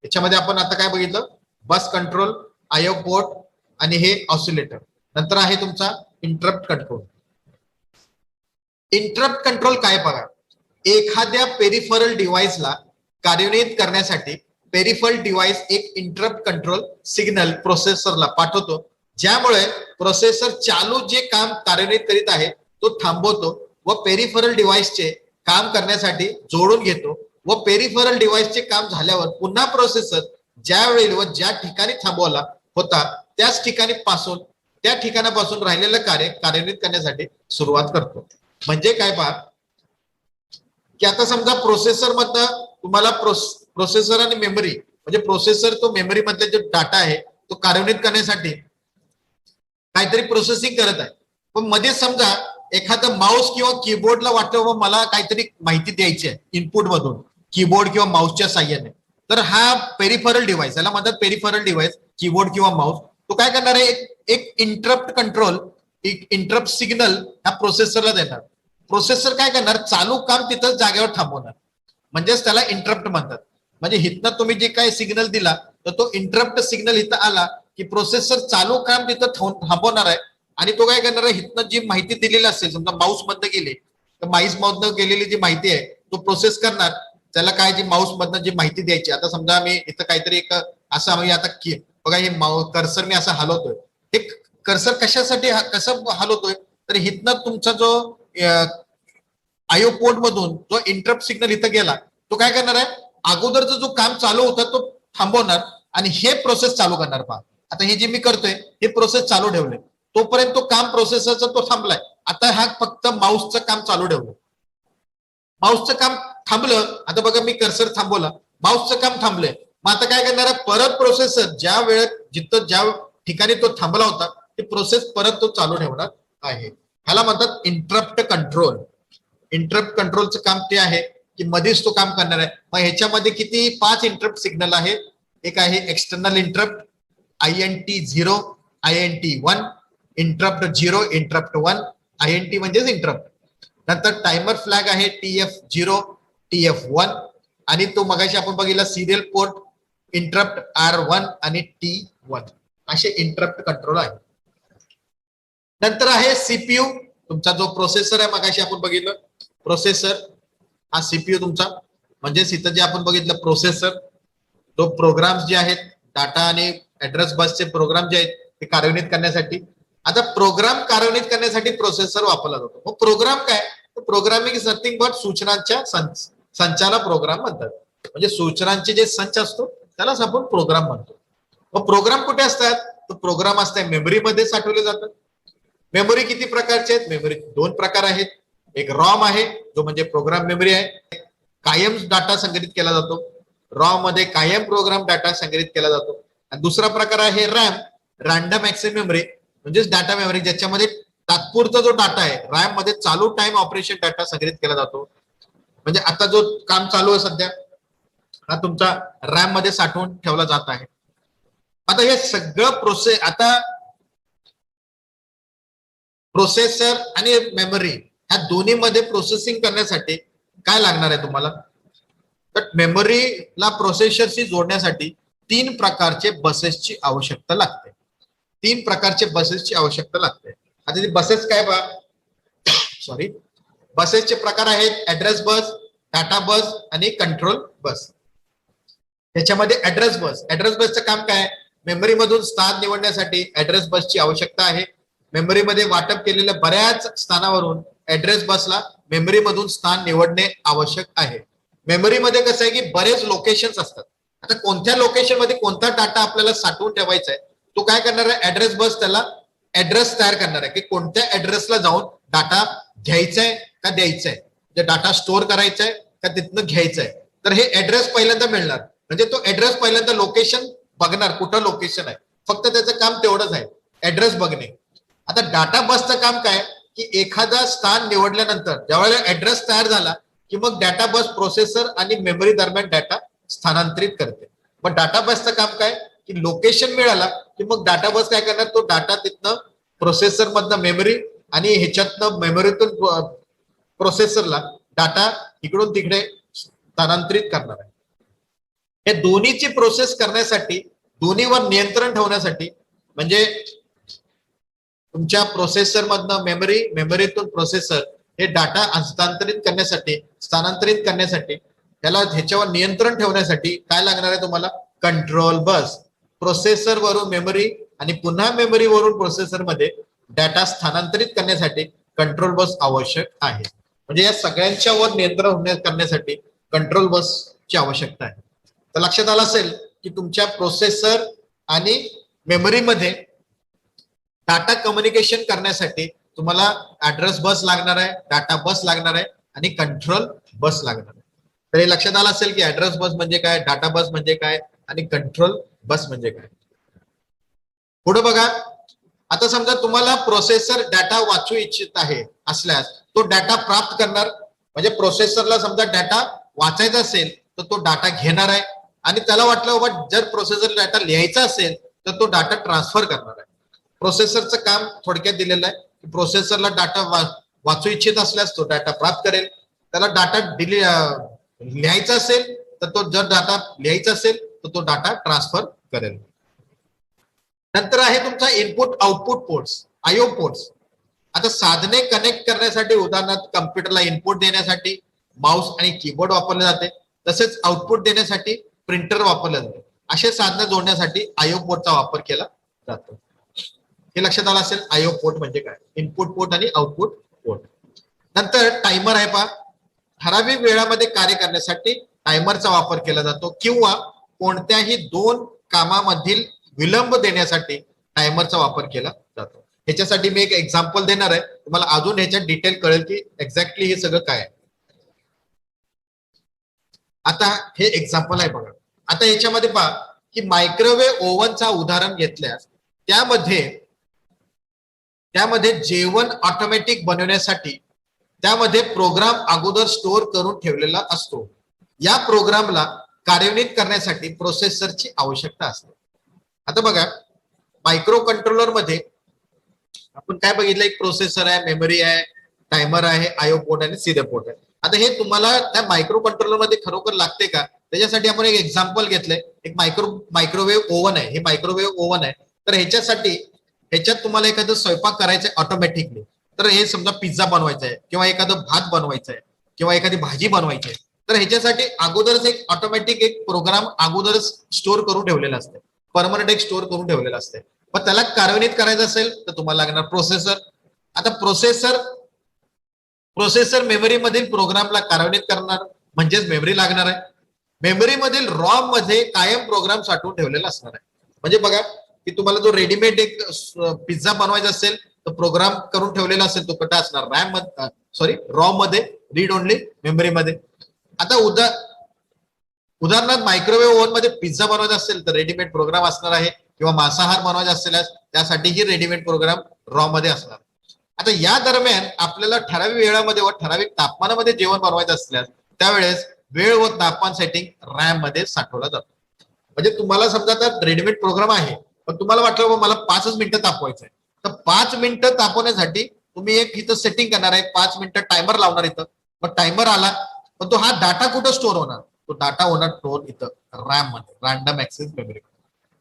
याच्यामध्ये आपण आता काय बघितलं, बस कंट्रोल, आयओ पोर्ट आणि हे ऑसिलेटर. नंतर आहे तुमचा इंटरप्ट कंट्रोल. इंटरप्ट कंट्रोल काय बघा, एखाद्या पेरिफरल डिव्हाइसला कार्यान्वित करण्यासाठी पेरिफरल डिव्हाइस एक इंटरप्ट कंट्रोल सिग्नल प्रोसेसरला पाठवतो, ज्यामुळे प्रोसेसर चालू जे काम कार्यान्वित करीत आहे तो थांबवतो व पेरिफरल डिव्हाइसचे काम करण्यासाठी जोडून घेतो व पेरिफरल डिव्हाइसचे काम झाल्यावर पुन्हा प्रोसेसर ज्या वेळी व ज्या ठिकाणी थांबवला होता त्याच त्या ठिकाणापासून राहिलेलं कार्य कार्यान्वित करण्यासाठी सुरुवात करतो. म्हणजे काय पहा की आता समजा प्रोसेसर मधनं तुम्हाला प्रोसेसर आणि मेमरी, म्हणजे प्रोसेसर तो मेमरी मधले जो डाटा आहे तो कार्यान्वित करण्यासाठी काहीतरी प्रोसेसिंग करत आहे, पण मध्ये समजा एखादं माऊस किंवा कीबोर्डला वाटलं मला काहीतरी माहिती द्यायची आहे इनपुट मधून कीबोर्ड किंवा माऊसच्या साह्याने, तर हा पेरिफरल डिव्हाइस, याला म्हणतात पेरिफरल डिव्हाइस, कीबोर्ड किंवा माऊस, तो काय करणार आहे, एक इंटरप्ट कंट्रोल, एक इंटरप्ट सिग्नल ह्या प्रोसेसरला देणार. प्रोसेसर काय करणार, चालू काम तिथं जागेवर थांबवणार, म्हणजेच त्याला इंटरप्ट म्हणतात. म्हणजे इथनं तुम्ही जे काय सिग्नल दिला तर तो इंटरप्ट सिग्नल इथं आला की प्रोसेसर चालू काम तिथं थांबवणार आहे आणि तो काय करणार आहे, इथनं जी माहिती दिलेली असेल, समजा माऊस मधनं गेले तर माऊस मधनं गेलेली जी माहिती आहे तो प्रोसेस करणार. त्याला काय जी माऊस मधनं जी माहिती द्यायची, आता समजा आम्ही इथं काहीतरी एक असं आम्ही आता बघा हे कर्सर मी असं हलवतोय, हे कर्सर कशासाठी कसं हलवतोय, तर इथनं तुमचा जो आयओ पोर्ट मधून जो इंटरप्ट सिग्नल इथं गेला तो काय करणार आहे, अगोदरचा जो काम चालू होता तो थांबवणार आणि हे प्रोसेस चालू करणार. पहा आता हे जे मी करतोय हे प्रोसेस चालू ठेवले, तोपर्यंत तो काम प्रोसेसरचा तो थांबलाय. आता हा फक्त माऊसचं काम चालू ठेवलं, माऊसचं काम थांबलं. आता बघा मी कर्सर थांबवला, माऊसचं काम थांबलंय. मग आता काय करणार आहे, परत प्रोसेसर ज्या वेळेत जिथं ज्या ठिकाणी तो थांबला होता ते प्रोसेस परत तो चालू ठेवणार आहे. ह्याला म्हणतात इंटरप्ट कंट्रोल. इंटरप्ट कंट्रोलचं काम ते आहे की मध्येच तो काम करणार आहे. मग ह्याच्यामध्ये किती 5 इंटरप्ट सिग्नल आहे. एक आहे external interrupt, INT0, INT1, interrupt 0, interrupt 1, INT म्हणजेच इंटरप्ट. नंतर टायमर फ्लॅग आहे TF0, TF1 आणि तो मगाशी आपण बघितला सिरियल पोर्ट इंटरप्ट R1 आणि T1 असे इंटरप्ट कंट्रोल आहे. नंतर आहे सीपीयू, तुमचा जो प्रोसेसर आहे, मगाशी आपण बघितलं प्रोसेसर हा सीपीयू तुमचा, म्हणजे इथं जे आपण बघितलं प्रोसेसर, जो प्रोग्राम्स जे आहेत डाटा आणि ऍड्रेस बसचे प्रोग्राम जे आहेत ते कार्यान्वित करण्यासाठी, आता प्रोग्राम कार्यान्वित करण्यासाठी प्रोसेसर वापरला जातो. मग प्रोग्राम काय, प्रोग्रामिंग इज नथिंग बट सूचनांच्या संचाला प्रोग्राम म्हणतात. म्हणजे सूचनांचे जे संच असतो त्यालाच आपण प्रोग्राम म्हणतो. मग प्रोग्राम कुठे असतात, तर प्रोग्राम असतात मेमरीमध्ये साठवले जातात. मेमरी किती प्रकारचे आहेत, मेमरी 2 प्रकार आहेत. एक रॉम आहे जो म्हणजे प्रोग्राम मेमरी आहे, कायम डाटा संग्रहित केला जातो. रॉम मध्ये कायम प्रोग्राम डाटा संग्रहित केला जातो. आणि दुसरा प्रकार आहे रॅम, रॅन्डम ऍक्सेस मेमरी, म्हणजेच डाटा मेमरी ज्याच्यामध्ये तात्पुरता जो डाटा आहे रॅम मध्ये चालू टाइम ऑपरेशन डाटा संग्रहित केला जातो. म्हणजे आता जो काम चालू आहे सध्या हा तुमचा रॅम मध्ये साठवून ठेवला जात आहे. आता हे सगळं प्रोसेस, आता प्रोसेसर आणि मेमरी ह्या दोन्ही मध्ये प्रोसेसिंग करण्यासाठी काय लागणार आहे तुम्हाला, तर मेमरीला प्रोसेसरशी जोडण्यासाठी 3 प्रकारचे बसेसची आवश्यकता लागते. 3 प्रकारचे बसेसची आवश्यकता लागते. आता ती बसेस काय बा सॉरी बसेसचे प्रकार आहेत ऍड्रेस बस, डाटा बस आणि कंट्रोल बस. त्याच्यामध्ये ऍड्रेस बसचं काम काय, मेमरी मधून स्थान निवडण्यासाठी ऍड्रेस बसची आवश्यकता आहे. मेमरीमध्ये वाटप केलेल्या बऱ्याच स्थानावरून ऍड्रेस बसला मेमरी मधून स्थान निवडणे आवश्यक आहे. मेमरीमध्ये कसं आहे की बरेच लोकेशन्स असतात. आता कोणत्या लोकेशन मध्ये कोणता डाटा आपल्याला साठवून ठेवायचा आहे तो काय करणार आहे, ऍड्रेस बस त्याला ऍड्रेस तयार करणार आहे की कोणत्या ऍड्रेसला जाऊन डाटा घ्यायचा आहे का द्यायचा आहे, जे डाटा स्टोअर करायचा आहे का तिथनं घ्यायचं आहे. तर हे ऍड्रेस पहिल्यांदा मिळणार, म्हणजे तो ऍड्रेस पहिल्यांदा लोकेशन बघणार कुठं लोकेशन आहे, फक्त त्याचं काम तेवढंच आहे ऍड्रेस बघणे. आता डाटा बसचं काम काय की एखादा स्थान निवडल्यानंतर ज्यावेळेला ऍड्रेस तयार झाला की मग डाटा बस प्रोसेसर आणि मेमरी दरम्यान डाटा स्थानांतरित करते. मग डाटा बसचं काम काय की लोकेशन मिळाला की मग डाटा बस काय करणार, तो डाटा तिथनं प्रोसेसर मधनं मेमरी आणि ह्याच्यातनं मेमरीतून प्रोसेसरला डाटा इकडून तिकडे स्थानांतरित करणार आहे. हे दोन्हीची प्रोसेस करण्यासाठी, दोन्हीवर नियंत्रण ठेवण्यासाठी, म्हणजे तुमच्या प्रोसेसर मधनं मेमरी, मेमरीतून प्रोसेसर हे डाटा हस्तांतरित करण्यासाठी, स्थानांतरित करण्यासाठी, त्याला ह्याच्यावर नियंत्रण ठेवण्यासाठी काय लागणार आहे तुम्हाला, कंट्रोल बस. प्रोसेसर वरून मेमरी आणि पुन्हा मेमरी वरून प्रोसेसर मध्ये डाटा स्थानांतरित करण्यासाठी कंट्रोल बस आवश्यक आहे. म्हणजे या सगळ्यांच्या वर नियंत्रण करण्यासाठी कंट्रोल बसची आवश्यकता आहे. तर लक्षात आलं असेल की तुमच्या प्रोसेसर आणि मेमरीमध्ये डाटा कम्युनिकेशन करण्यासाठी तुम्हाला ऍड्रेस बस लागणार आहे, डाटा बस लागणार आहे आणि कंट्रोल बस लागणार आहे. तर हे लक्षात आलं असेल की ऍड्रेस बस म्हणजे काय, डाटा बस म्हणजे काय आणि कंट्रोल बस म्हणजे काय. पुढे बघा, आता समजा तुम्हाला प्रोसेसर डाटा वाचू इच्छित आहे असल्यास तो डाटा प्राप्त करणार, म्हणजे प्रोसेसरला समजा डाटा वाचायचा असेल तर तो डाटा घेणार आहे आणि त्याला वाटलं बाबा जर प्रोसेसर डाटा लिहायचा असेल तर तो डाटा ट्रान्सफर करणार आहे. प्रोसेसरचं काम थोडक्यात दिलेलं आहे की प्रोसेसरला डाटा वाचू इच्छित असल्यास तो डाटा प्राप्त करेल, त्याला डाटा लिहायचा असेल तर तो जर डाटा लिहायचा असेल तर तो डाटा ट्रान्सफर करेल. नंतर आहे तुमचा input output ports, IO ports. आता साधने कनेक्ट करण्यासाठी उदाहरणार्थ कम्प्युटरला इनपुट देण्यासाठी माऊस आणि कीबोर्ड वापरले जाते, तसेच आउटपुट देण्यासाठी प्रिंटर वापरले जाते. असे साधने जोडण्यासाठी आयओ पोर्टचा वापर केला जातो. हे लक्षात आलं असेल आयओ पोर्ट म्हणजे काय, इनपुट पोर्ट आणि आउटपुट पोर्ट. नंतर टायमर आहे पहा, ठराविक वेळामध्ये कार्य करण्यासाठी टायमरचा वापर केला जातो किंवा कोणत्याही दोन कामामधील विलंब देण्यासाठी टायमरचा वापर केला जातो. ह्याच्यासाठी मी एक एक्झाम्पल देणार आहे, तुम्हाला अजून ह्याच्यात डिटेल कळेल की एक्झॅक्टली हे सगळं काय आहे. आता हे एक्झाम्पल आहे बघा. आता ह्याच्यामध्ये पहा की मायक्रोवेव्ह ओव्हनचा उदाहरण घेतल्यास त्यामध्ये जेवण ऑटोमॅटिक बनवण्यासाठी त्यामध्ये प्रोग्राम अगोदर स्टोअर करून ठेवलेला असतो. या प्रोग्रामला कार्यान्वित करण्यासाठी प्रोसेसरची आवश्यकता असते. आता बघा, मायक्रो कंट्रोलर मध्ये आपण काय बघितलं, एक प्रोसेसर आहे, मेमरी आहे, टायमर आहे, आयओ पोर्ट आणि सिरियल पोर्ट आहे. आता हे तुम्हाला त्या मायक्रो कंट्रोलर मध्ये खरोखर लागते का, त्याच्यासाठी आपण एक एक्झाम्पल घेतलंय. एक मायक्रोवेव्ह ओव्हन आहे, हे मायक्रोवेव्ह ओव्हन आहे. तर ह्याच्यात तुम्हाला एखादं स्वयंपाक करायचं आहे ऑटोमॅटिकली, तर हे समजा पिझ्झा बनवायचा आहे किंवा एखादं भात बनवायचं आहे किंवा एखादी भाजी बनवायची आहे, तर ह्याच्यासाठी अगोदरच एक ऑटोमॅटिक एक प्रोग्राम अगोदरच स्टोअर करून ठेवलेला असते, परमनंट एक स्टोअर करून ठेवलेला असते. पण त्याला कार्यान्वित करायचं असेल तर तुम्हाला लागणार प्रोसेसर. आता प्रोसेसर मेमरी मधील प्रोग्रामला कार्यान्वित करणार म्हणजेच मेमरी लागणार आहे. मेमरी मधील रॉम मध्ये कायम प्रोग्राम साठवून ठेवलेला असणार आहे. म्हणजे बघा की तुम्हाला जो रेडीमेड एक पिझ्झा बनवायचा असेल तर प्रोग्राम करून ठेवलेला असेल, तो कुठे असणार, रॉम मध्ये, रीड ओनली मेमरी मध्ये. आता उदाहरणार्थ मायक्रोवेव्ह ओव्हन मध्ये पिझ्झा बनवायचा असेल तर रेडीमेड प्रोग्राम असणार आहे, किंवा मांसाहार बनवायचा असेल त्यासाठीही रेडीमेड प्रोग्राम रॉ मध्ये असणार. आता या दरम्यान आपल्याला ठराविक वेळामध्ये व ठराविक तापमानामध्ये जेवण बनवायचं असल्यास त्यावेळेस वेळ व तापमान सेटिंग रॅम मध्ये साठवला जातो. म्हणजे तुम्हाला समजा तर रेडीमेड प्रोग्राम आहे, पण तुम्हाला वाटलं मला 5 मिनिटं तापवायचं आहे, तर 5 मिनिटं तापवण्यासाठी तुम्ही एक इथं सेटिंग करणार आहे, 5 मिनिटं टायमर लावणार इथं. मग टायमर आला पण तो हा डाटा कुठं स्टोअर होणार, तो डाटा होणार स्टोअर इथं रॅम मध्ये, रॅन्डम ऍक्सेस मेमरी.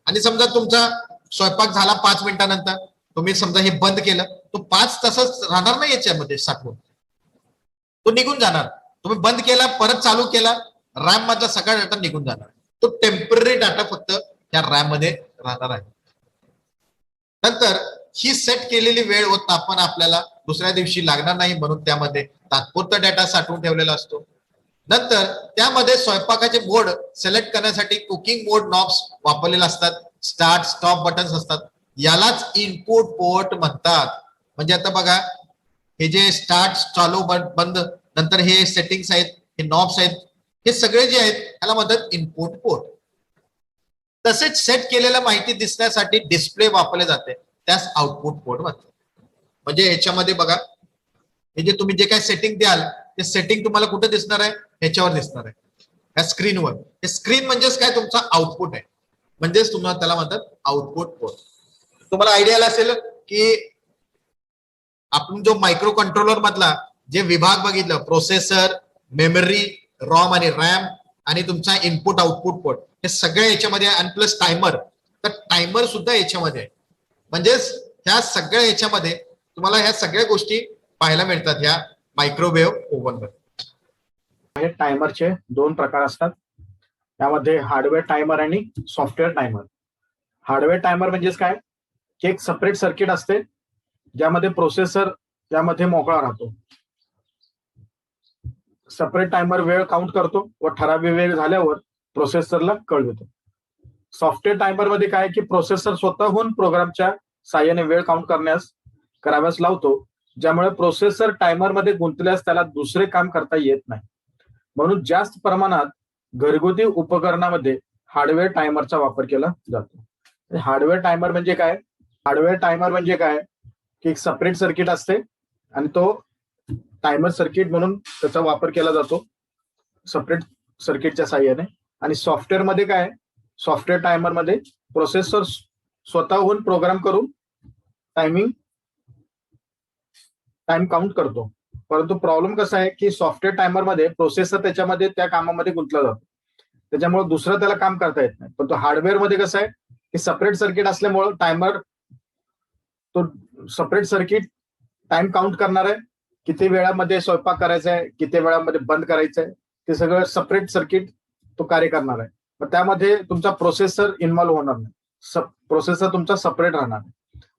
आणि समजा तुमचा स्वयंपाक झाला 5 मिनिटानंतर, तुम्ही समजा हे बंद केलं, तो 5 तासच राहणार नाही याच्यामध्ये साठवून, तो निघून जाणार. तुम्ही बंद केला परत चालू केला, रॅम मधला सगळा डाटा निघून जाणार. तो टेम्पररी डाटा फक्त त्या रॅम मध्ये राहणार आहे. नंतर ही सेट केलेली वेळ व तापमान आपल्याला दुसऱ्या दिवशी लागणार नाही, म्हणून त्यामध्ये तात्पुरता डेटा साठवून ठेवलेला असतो. नंतर त्यामध्ये स्वयंपाकाचे मोड सिलेक्ट करण्यासाठी कुकिंग मोड नॉब्स वापरलेले असतात, स्टार्ट स्टॉप बटन्स असतात, यालाच इनपुट पोर्ट म्हणतात. म्हणजे आता बघा, हे जे स्टार्ट चालू बंद नंतर हे सेटिंग्स आहेत, हे नॉब्स आहेत, हे सगळे जे आहेत याला म्हणतात इनपुट पोर्ट. तसेच सेट केलेल्या माहिती दिसण्यासाठी डिस्प्ले वापरले जाते, त्यास आउटपुट पोर्ट म्हणतात. म्हणजे याच्यामध्ये बघा, हे जे तुम्ही जे काय सेटिंग द्याल ते सेटिंग तुम्हाला कुठे दिसणार आहे, ह्याच्यावर दिसणार आहे, या स्क्रीनवर. हे स्क्रीन म्हणजेच काय, तुमचा आउटपुट आहे, म्हणजेच तुम्हाला त्याला म्हणतात आउटपुट पोर्ट. तुम्हाला आयडिया असेल की आपण जो मायक्रो कंट्रोलर मधला जे विभाग बघितलं, प्रोसेसर, मेमरी, रॉम आणि रॅम आणि तुमचा इनपुट आउटपुट पोर्ट, हे सगळ्या याच्यामध्ये आणि प्लस टायमर, तर टायमर सुद्धा याच्यामध्ये आहे. म्हणजेच ह्या सगळ्या याच्यामध्ये तुम्हाला ह्या सगळ्या गोष्टी पाहायला मिळतात ह्या मायक्रोवेव्ह ओव्हनवर. टायमरचे दोन प्रकार असतात, त्यामध्ये हार्डवेअर टायमर आणि सॉफ्टवेअर टायमर. हार्डवेअर टायमर म्हणजेच काय की एक सेपरेट सर्किट असते ज्यामध्ये प्रोसेसर त्यामध्ये मोकळा राहतो. सेपरेट टायमर वेळ काउंट करतो व ठराविक वेळ झाल्यावर प्रोसेसरला कळवतो. सॉफ्टवेअर टायमर मध्ये काय की प्रोसेसर स्वतःहून प्रोग्रामच्या साहाय्याने वेळ काउंट कराव्यास लावतो, ज्यामुळे प्रोसेसर टायमर मध्ये गुंतल्यास त्याला दुसरे काम करता येत नाही. म्हणून जास्त प्रमाणात घरगुती उपकरणामध्ये हार्डवेअर टायमरचा वापर केला जातो. हार्डवेअर टायमर म्हणजे काय, हार्डवेअर टायमर म्हणजे काय की एक सेपरेट सर्किट असते आणि तो टायमर सर्किट म्हणून त्याचा वापर केला जातो सेपरेट सर्किटच्या साहाय्याने. आणि सॉफ्टवेअर मध्ये काय, सॉफ्टवेअर टायमर मध्ये प्रोसेसर स्वतःहून प्रोग्राम करून टाइम काउंट करतो. परंतु प्रॉब्लेम कसा आहे की सॉफ्टवेअर टायमर मध्ये प्रोसेसर त्याच्यामध्ये त्या कामामध्ये गुंतला जातो, त्याच्यामुळे दुसरं त्याला काम करता येत नाही. पण तो हार्डवेअर मध्ये कसं आहे की सेपरेट सर्किट असल्यामुळे टायमर तो सेपरेट सर्किट टाइम काउंट करणार आहे, किती वेळामध्ये स्वयंपाक करायचा आहे, किती वेळामध्ये बंद करायचं आहे, ते सगळं सेपरेट सर्किट तो कार्य करणार आहे. मग त्यामध्ये तुमचा प्रोसेसर इन्व्हॉल्व्ह होणार नाही, प्रोसेसर तुमचा सेपरेट राहणार.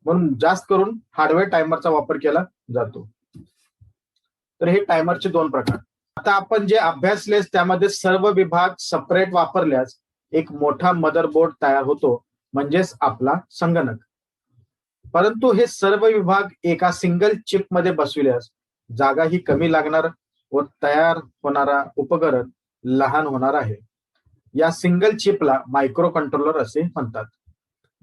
म्हणून जास्त करून हार्डवेअर टायमरचा वापर केला जातो. तर हे टायमरचे दोन प्रकार. आता आपण जे अभ्यासलेस त्यामध्ये सर्व विभाग सेपरेट वापरल्यास एक मोठा मदरबोर्ड तयार होतो, म्हणजेच आपला संगणक. परंतु हे सर्व विभाग एका सिंगल चिप मध्ये बसविल्यास जागाही कमी लागणार व तयार होणारा उपकरण लहान होणार आहे. या सिंगल चिपला मायक्रो कंट्रोलर असे म्हणतात.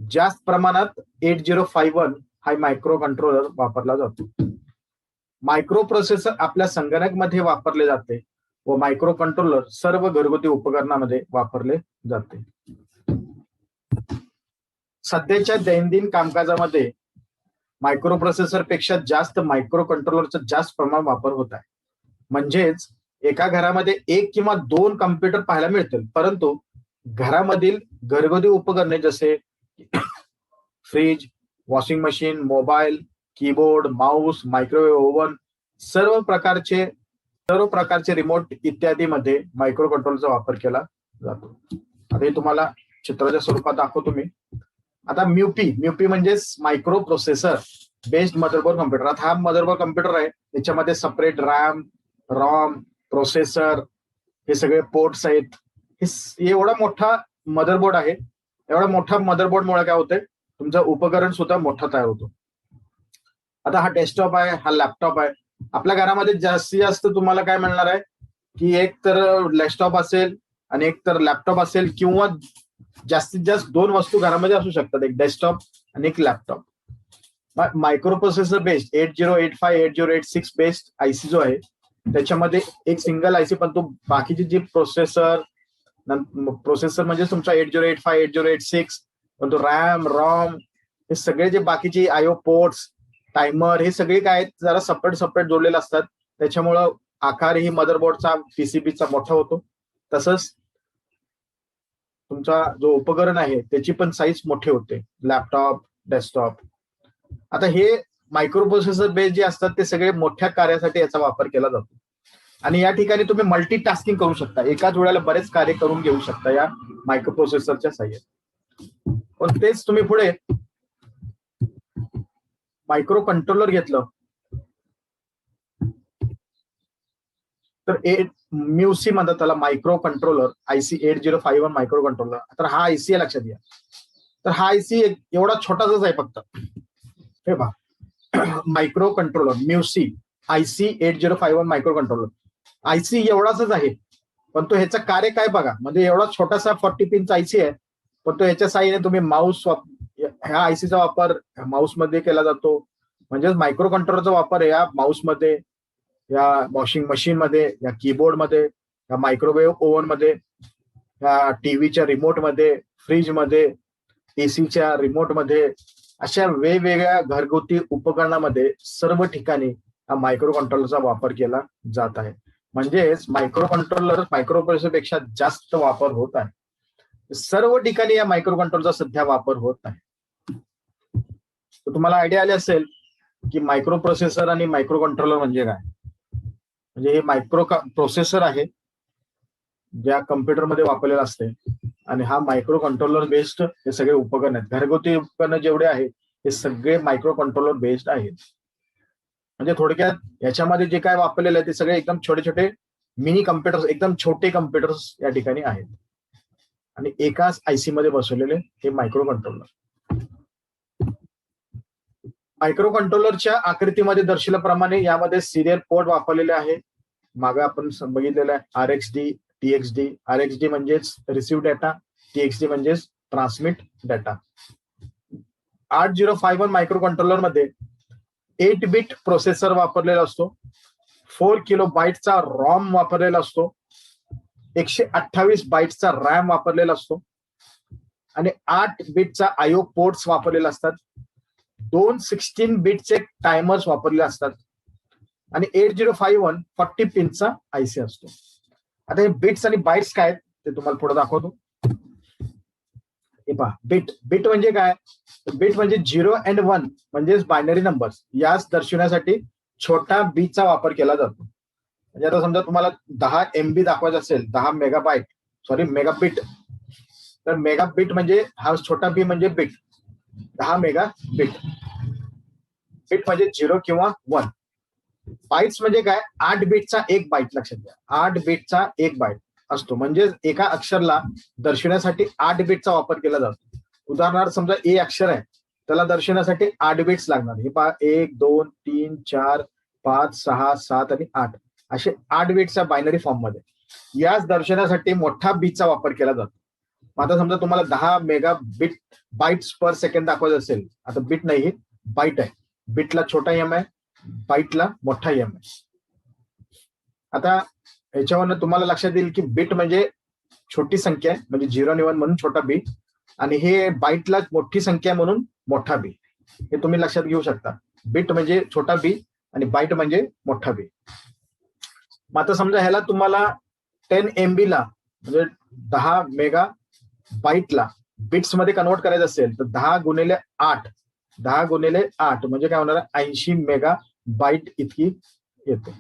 जास्त प्रमाणात 8051 हा मायक्रो कंट्रोलर वापरला जातो. मायक्रो प्रोसेसर आपल्या संगणक मध्ये वापरले जाते व मायक्रो कंट्रोलर सर्व घरगुती उपकरणामध्ये वापरले जाते. सध्याच्या दैनंदिन कामकाजामध्ये मायक्रो प्रोसेसर पेक्षा जास्त मायक्रो कंट्रोलरचा जास्त प्रमाण वापर होत आहे. म्हणजेच एका घरामध्ये एक किंवा दोन कम्प्युटर पाहायला मिळतील, परंतु घरामधील घरगुती उपकरणे जसे fridge, washing machine, mobile, keyboard, mouse, microwave oven, सर्व प्रकारचे रिमोट इत्यादी मध्ये मायक्रो कंट्रोलरचा वापर केला जातो. आता हे तुम्हाला चित्राच्या स्वरूपात दाखवतो मी. आता म्यूपी म्हणजेच micro processor based motherboard computer. आता हा मदरबोर्ड कम्प्युटर आहे, त्याच्यामध्ये सेपरेट रॅम, रॉम, प्रोसेसर, हे सगळे पोर्ट्स आहेत. हे एवढा मोठा मदरबोर्ड आहे. एवढा मोठा मदरबोर्डमुळे काय होतंय, तुमचं उपकरण सुद्धा मोठा तयार होतो. आता हा डेस्कटॉप आहे, हा लॅपटॉप आहे. आपल्या घरामध्ये जास्तीत जास्त तुम्हाला काय मिळणार आहे की एक तर डेस्कटॉप असेल आणि एक तर लॅपटॉप असेल, किंवा जास्तीत जास्त दोन वस्तू घरामध्ये असू शकतात, एक डेस्कटॉप आणि एक laptop. Micro processor based 8085 8086 based IC जो आहे त्याच्यामध्ये एक सिंगल आयसी, पण तो बाकीचे जे प्रोसेसर म्हणजे तुमचा 8085 8086, पण तो रॅम, रॉम, हे सगळे जे बाकीचे आयओ पोर्ट्स, टायमर, हे सगळे काय जरा सेपरेट जोडलेले असतात. त्याच्यामुळं आकारही मदरबोर्डचा पीसीबीचा मोठा होतो. तसंच तुमचा जो उपकरण आहे त्याची पण साईज मोठी होते, लॅपटॉप, डेस्कटॉप. आता हे मायक्रो प्रोसेसर बेस जे असतात ते सगळे मोठ्या कार्यासाठी याचा वापर केला जातो. आणि या ठिकाणी तुम्ही मल्टीटास्किंग करू शकता, एकाच वेळेला बरेच कार्य करून घेऊ शकता या मायक्रो प्रोसेसरच्या साहाय्याने. पण तेच तुम्ही पुढे मायक्रो कंट्रोलर घेतलं तर म्यूसी म्हणतात त्याला, micro controller, IC 8051 micro controller. तर हा IC आहे, लक्षात घ्या. तर हा IC एवढा छोटासाच आहे फक्त. हे पहा, micro controller Meucci IC 8051 micro controller. IC एवढाच आहे, पण तो ह्याचं कार्य काय बघा. म्हणजे एवढा छोटासा 40 पिनचा IC आहे, पण तो ह्याच्या साहाय्याने तुम्ही माऊस, ह्या ICचा वापर माऊस मध्ये केला जातो. म्हणजेच मायक्रो कंट्रोलरचा वापर या माऊस मध्ये, या वॉशिंग मशीन मध्ये, या कीबोर्ड मध्ये, या मायक्रोवेव्ह ओव्हन मध्ये, या टीव्हीच्या रिमोट मध्ये, फ्रीज मध्ये, एसीच्या रिमोट मध्ये, अशा वेगवेगळ्या घरगुती उपकरणामध्ये सर्व ठिकाणी हा मायक्रो कंट्रोलरचा वापर केला जात आहे. म्हणजेच मायक्रो कंट्रोलर मायक्रो प्रोसेसर पेक्षा जास्त वापर होत आहे. सर्व ठिकाणी या मायक्रो कंट्रोलरचा सध्या वापर होत आहे. तर तुम्हाला आयडिया आली असेल की मायक्रो प्रोसेसर आणि मायक्रो कंट्रोलर म्हणजे काय. म्हणजे हे मायक्रो प्रोसेसर आहे ज्या कम्प्युटरमध्ये वापरलेला असते, आणि हा मायक्रो कंट्रोलर बेस्ड हे सगळे उपकरण आहेत. घरगुती उपकरण जेवढे आहेत हे सगळे मायक्रो कंट्रोलर बेस्ड आहेत. म्हणजे थोडक्यात याच्यामध्ये जे काय वापरलेलं आहे ते सगळे एकदम छोटे छोटे मिनी कम्प्युटर्स, एकदम छोटे कम्प्युटर्स या ठिकाणी आहेत, आणि एकाच IC मध्ये बसवलेले हे मायक्रो कंट्रोलर. मायक्रो कंट्रोलरच्या आकृतीमध्ये दर्शवल्याप्रमाणे यामध्ये सिरियल पोर्ट वापरलेले आहे. मागे आपण बघितलेलं आहे RxD, TxD. RxD म्हणजेच रिसिव्ह डेटा, TxD म्हणजेच ट्रान्समिट डेटा. 8051 मायक्रो कंट्रोलर मध्ये 8 बिट प्रोसेसर वापरलेला असतो, 4 किलो बाईटचा रॉम वापरलेला असतो, 128 बाईटचा रॅम वापरलेला असतो, आणि 8 बिटचा IO पोर्ट्स वापरलेले असतात. 2 16 बिटचे टायमर्स वापरले असतात, आणि 8051 40 पिनचा IC असतो. आता हे बिट्स आणि बाईट्स काय ते तुम्हाला पुढे दाखवतो. हे पहा, बिट म्हणजे काय. बिट म्हणजे 0 and 1 म्हणजेच बायनरी नंबर्स. यास दर्शवण्यासाठी छोटा b चा वापर केला जातो. म्हणजे आता समजा तुम्हाला 10 MB दाखवायचं असेल, 10 मेगाबाईट, सॉरी मेगाबिट, तर मेगाबिट म्हणजे हा छोटा b म्हणजे बिट, 10 मेगा बिट. बिट म्हणजे 0 किंवा 1. बाईट्स म्हणजे काय, 8 बिटचा एक बाईट. लक्षात घ्या, 8 बिटचा एक बाईट असतो. म्हणजे एका अक्षरला दर्शवण्यासाठी 8 बिटचा वापर केला जातो. उदाहरणार्थ समजा ए अक्षर आहे, त्याला दर्शवण्यासाठी 8 बिट्स लागणार. हे पहा, 1 2 3 4 5 6 7 आणि 8 असे 8 बिट्सच्या बायनरी फॉर्म मध्ये. याच दर्शवण्यासाठी मोठा बीचा वापर केला जातो. आता समजा तुम्हाला 10 मेगा बिट बाईट्स पर सेकंड दाखवायचं असेल, आता बिट नाही, ही बाईट आहे. बिटला छोटा M आहे, बाईटला मोठा M आहे. आता याच्यावरनं तुम्हाला लक्षात येईल की बिट म्हणजे छोटी संख्या आहे, म्हणजे 0 आणि 1 म्हणून छोटा बी, आणि हे बाईटला मोठी संख्या म्हणून मोठा बी. हे तुम्ही लक्षात घेऊ शकता. बिट म्हणजे छोटा बी आणि बाईट म्हणजे मोठा बी. मग आता समजा ह्याला तुम्हाला 10 MB ला म्हणजे 10 मेगा बाईटला बिट्स मध्ये कन्वर्ट करायचं असेल तर 10 गुणिले 8 म्हणजे काय होणार, 80 मेगा बाईट इतकी येते.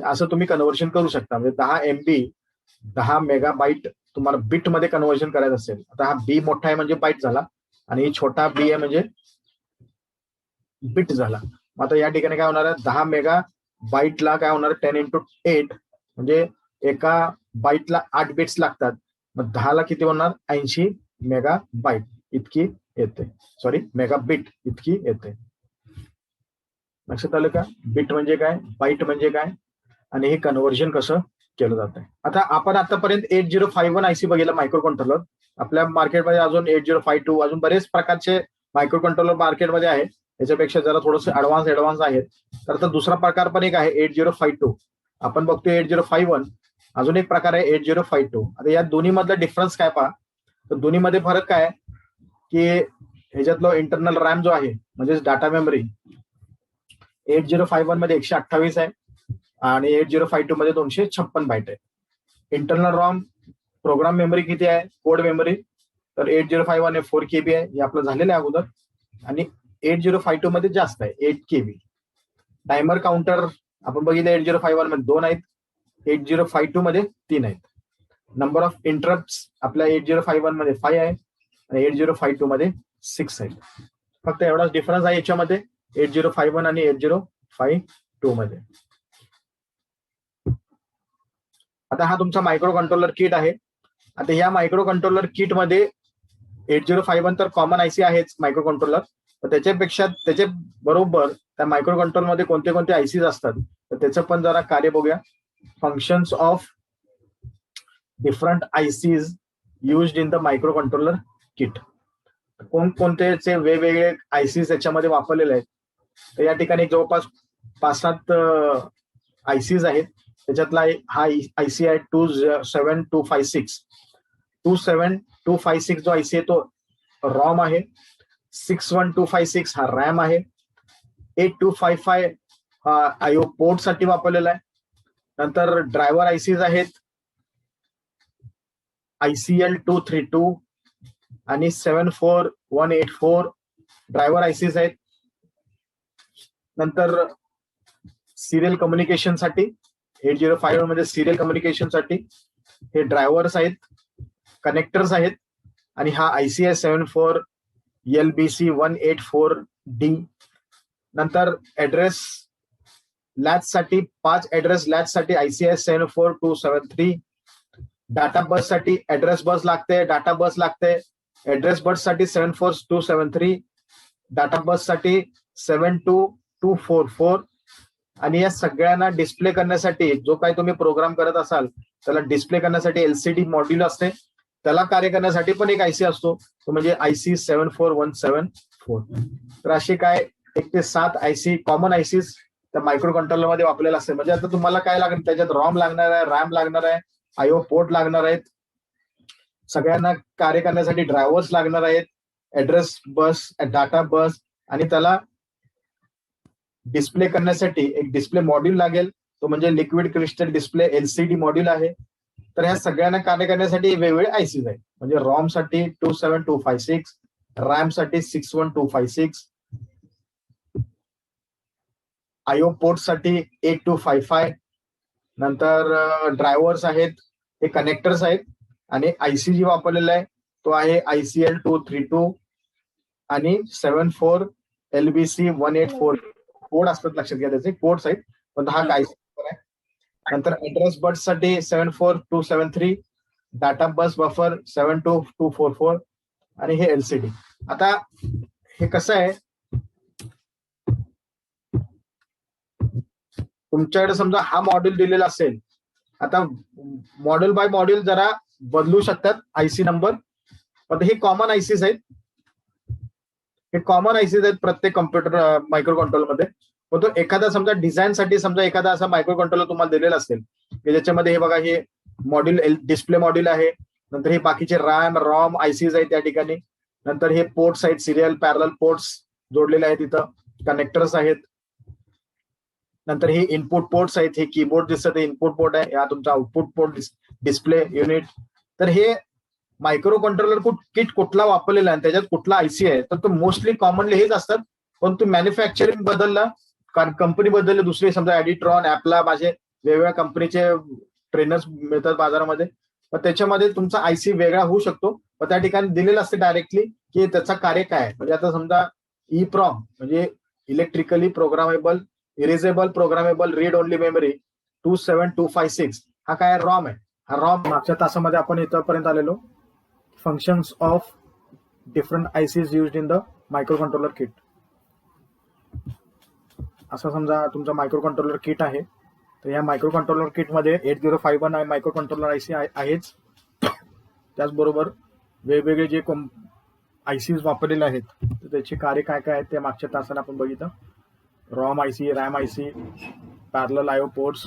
असं तुम्ही कन्व्हर्शन करू शकता. म्हणजे 10 MB 10 मेगा बाईट तुम्हाला बिट मध्ये कन्व्हर्शन करायचं असेल. आता हा बी मोठा आहे म्हणजे बाईट झाला, आणि छोटा बी आहे म्हणजे बिट झाला. मग आता या ठिकाणी काय होणार आहे, 10 मेगा बाईटला काय होणार, 10 × 8 म्हणजे एका बाईटला 8 बिट्स लागतात. मग 10 ला किती होणार, 80 मेगा बाईट इतकी येते, सॉरी मेगा बिट इतकी येते. लक्षात आलं का, बिट म्हणजे काय, बाईट म्हणजे काय, आणि हे कन्व्हर्जन कसं केलं जात आहे. आता आपण आतापर्यंत 8051 IC बघितलं मायक्रो कंट्रोलर. आपल्या मार्केटमध्ये अजून 8052 अजून बरेच प्रकारचे मायक्रो कंट्रोलर मार्केटमध्ये आहे. याच्यापेक्षा जरा थोडंसं ऍडव्हान्स आहेत. तर आता दुसरा प्रकार पण एक आहे 8052. आपण बघतोय 8051, अजून एक प्रकार आहे 8052. आता या दोन्ही मधला डिफरन्स काय पहा. तर दोन्ही मध्ये फरक काय की ह्याच्यातलं इंटरनल रॅम जो आहे म्हणजेच डाटा मेमरी 8051 मध्ये 128 आहे आणि 8052 मध्ये 256 बाईट आहे. इंटरनल रॉम प्रोग्राम मेमरी किती आहे, कोड मेमरी, तर 8051 हे 4 KB आहे, हे आपलं झालेलं आहे अगोदर, आणि 8052 मध्ये जास्त आहे 8 KB. टायमर काउंटर आपण बघितलं 8051 मध्ये 2 आहेत, 8052 मध्ये 3 आहेत. नंबर ऑफ इंटरप्ट्स आपल्या 8051 मध्ये 5 आहे आणि 8052 मध्ये 6 आहेत. फक्त एवढाच डिफरन्स आहे याच्यामध्ये. 8051 आणि 8052 मध्ये. आता हा तुमचा मायक्रो कंट्रोलर किट आहे. आता या मायक्रो कंट्रोलर किट मध्ये 8051 तर कॉमन आयसी आहेच मायक्रो कंट्रोलर, तर त्याच्या बरोबर त्या मायक्रो कंट्रोलर मध्ये कोणते कोणते आयसीज असतात तर त्याचं पण जरा कार्य बघूया. Functions of different ICs used in the micro controller kit. कोणकोणतेचे वेगवेगळे आयसीज याच्यामध्ये वापरलेले आहेत. तर या ठिकाणी जवळपास 5-7 आयसीज आहेत. त्याच्यातला हा आयसी आहे 27256. 27256 जो आयसी आहे तो रॉम आहे. 61256 हा रॅम आहे. 8255 हा आयओ पोर्ट साठी वापरलेला आहे. नंतर ड्रायव्हर आयसीज आहेत ICL 232 आणि 74184 ड्रायव्हर आयसीज आहेत. नंतर सिरियल कम्युनिकेशन साठी 8051 मध्ये सिरियल कम्युनिकेशन साठी हे ड्रायव्हर्स आहेत, कनेक्टर्स आहेत. आणि हा आयसी आहे 74 LBC 184D. नंतर ऍड्रेस लॅच साठी 5 ऍड्रेस लॅच साठी आयसी आहे 74273. डाटा बस साठी ऍड्रेस बस लागते, डाटा बस लागते. ऍड्रेस बस साठी 74273, डाटा बस साठी 72244. आणि या सगळ्यांना डिस्प्ले करण्यासाठी जो काही तुम्ही प्रोग्राम करत असाल त्याला डिस्प्ले करण्यासाठी LCD मॉड्यूल असते. त्याला कार्य करण्यासाठी पण एक आयसी असतो, तो म्हणजे IC 74174. तर असे काय 1 ते 7 आयसी कॉमन आयसीज त्या मायक्रो कंट्रोलर मध्ये वापरलेला असते. म्हणजे आता तुम्हाला काय लागणार, त्याच्यात रॉम लागणार आहे, रॅम लागणार आहे, आयओ पोर्ट लागणार आहेत. सगळ्यांना कार्य करण्यासाठी ड्रायव्हर्स लागणार आहेत, ऍड्रेस बस, डाटा बस, आणि त्याला डिस्प्ले करण्यासाठी एक डिस्प्ले मॉड्यूल लागेल, तो म्हणजे liquid crystal display LCD module आहे. तर ह्या सगळ्यांना कार्य करण्यासाठी वेगवेगळे आयसीज आहेत. म्हणजे रॉम साठी 27256, रॅम साठी 61256, आयओ पोर्ट साठी 8255. नंतर ड्रायव्हर्स आहेत, हे कनेक्टर्स आहेत. आणि आयसी जी वापरलेला आहे तो आहे ICL 232 आणि 74 LBC 184. कोड असतात, लक्षात घ्या त्याचे कोड्स आहेत, पण हा काय आहे. नंतर ऍड्रेस बस साठी 74273, डाटा बस बफर 72244 आणि हे LCD. आता हे कसं आहे, तुमच्याकडे समजा हा मॉड्यूल दिलेला असेल, आता मॉड्यूल बाय मॉड्यूल जरा बदलू शकतात आयसी नंबर, पण हे कॉमन आयसीज आहेत. हे कॉमन आयसीज आहेत प्रत्येक कॉम्प्युटर मायक्रो कंट्रोलर मध्ये. पण तो एखादा समजा डिझाईन साठी समजा एखादा असा मायक्रो कंट्रोलर तुम्हाला दिलेला असेल की ज्याच्यामध्ये हे बघा हे मॉड्यूल डिस्प्ले मॉड्यूल आहे, नंतर हे बाकीचे रॅम रॉम आयसीज आहेत त्या ठिकाणी, नंतर हे पोर्ट्स आहेत, सिरियल पॅरल पोर्ट्स जोडलेले आहेत, तिथं कनेक्टर्स आहेत, नंतर हे इनपुट पोर्ट्स आहेत, हे कीबोर्ड दिसत इनपुट पोर्ट आहे, हा तुमचा आउटपुट पोर्ट डिस्प्ले युनिट. तर हे मायक्रो कंट्रोलर किट कुठला वापरलेला आहे त्याच्यात कुठला आयसी आहे, तर तो मोस्टली कॉमनली हेच असतात. पण तू मॅन्युफॅक्चरिंग बदलला, कंपनी बदलली, दुसरी समजा एडिट्रॉन ऍपला, माझे वेगवेगळ्या कंपनीचे ट्रेनर्स मिळतात बाजारामध्ये, पण त्याच्यामध्ये तुमचा आयसी वेगळा होऊ शकतो. पण त्या ठिकाणी दिलेलं असते डायरेक्टली की त्याचा कार्य काय आहे. म्हणजे आता समजा EEPROM म्हणजे electrically programmable erasable programmable read only memory 27256 हा काय रॉम आहे. हा रॉम मागच्या तासामध्ये आपण इथपर्यंत आलेलो. Functions of different ICs used in the micro controller kit. असं समजा तुमचा मायक्रो कंट्रोलर किट आहे, तर या मायक्रो कंट्रोलर किट मध्ये 8051 मायक्रो कंट्रोलर आयसी आहेच. त्याचबरोबर वेगवेगळे जे आयसीज वापरलेले आहेत तर त्याचे कार्य काय काय आहेत ते मागच्या तासाला आपण बघितलं. ROM IC, RAM IC, parallel IO ports,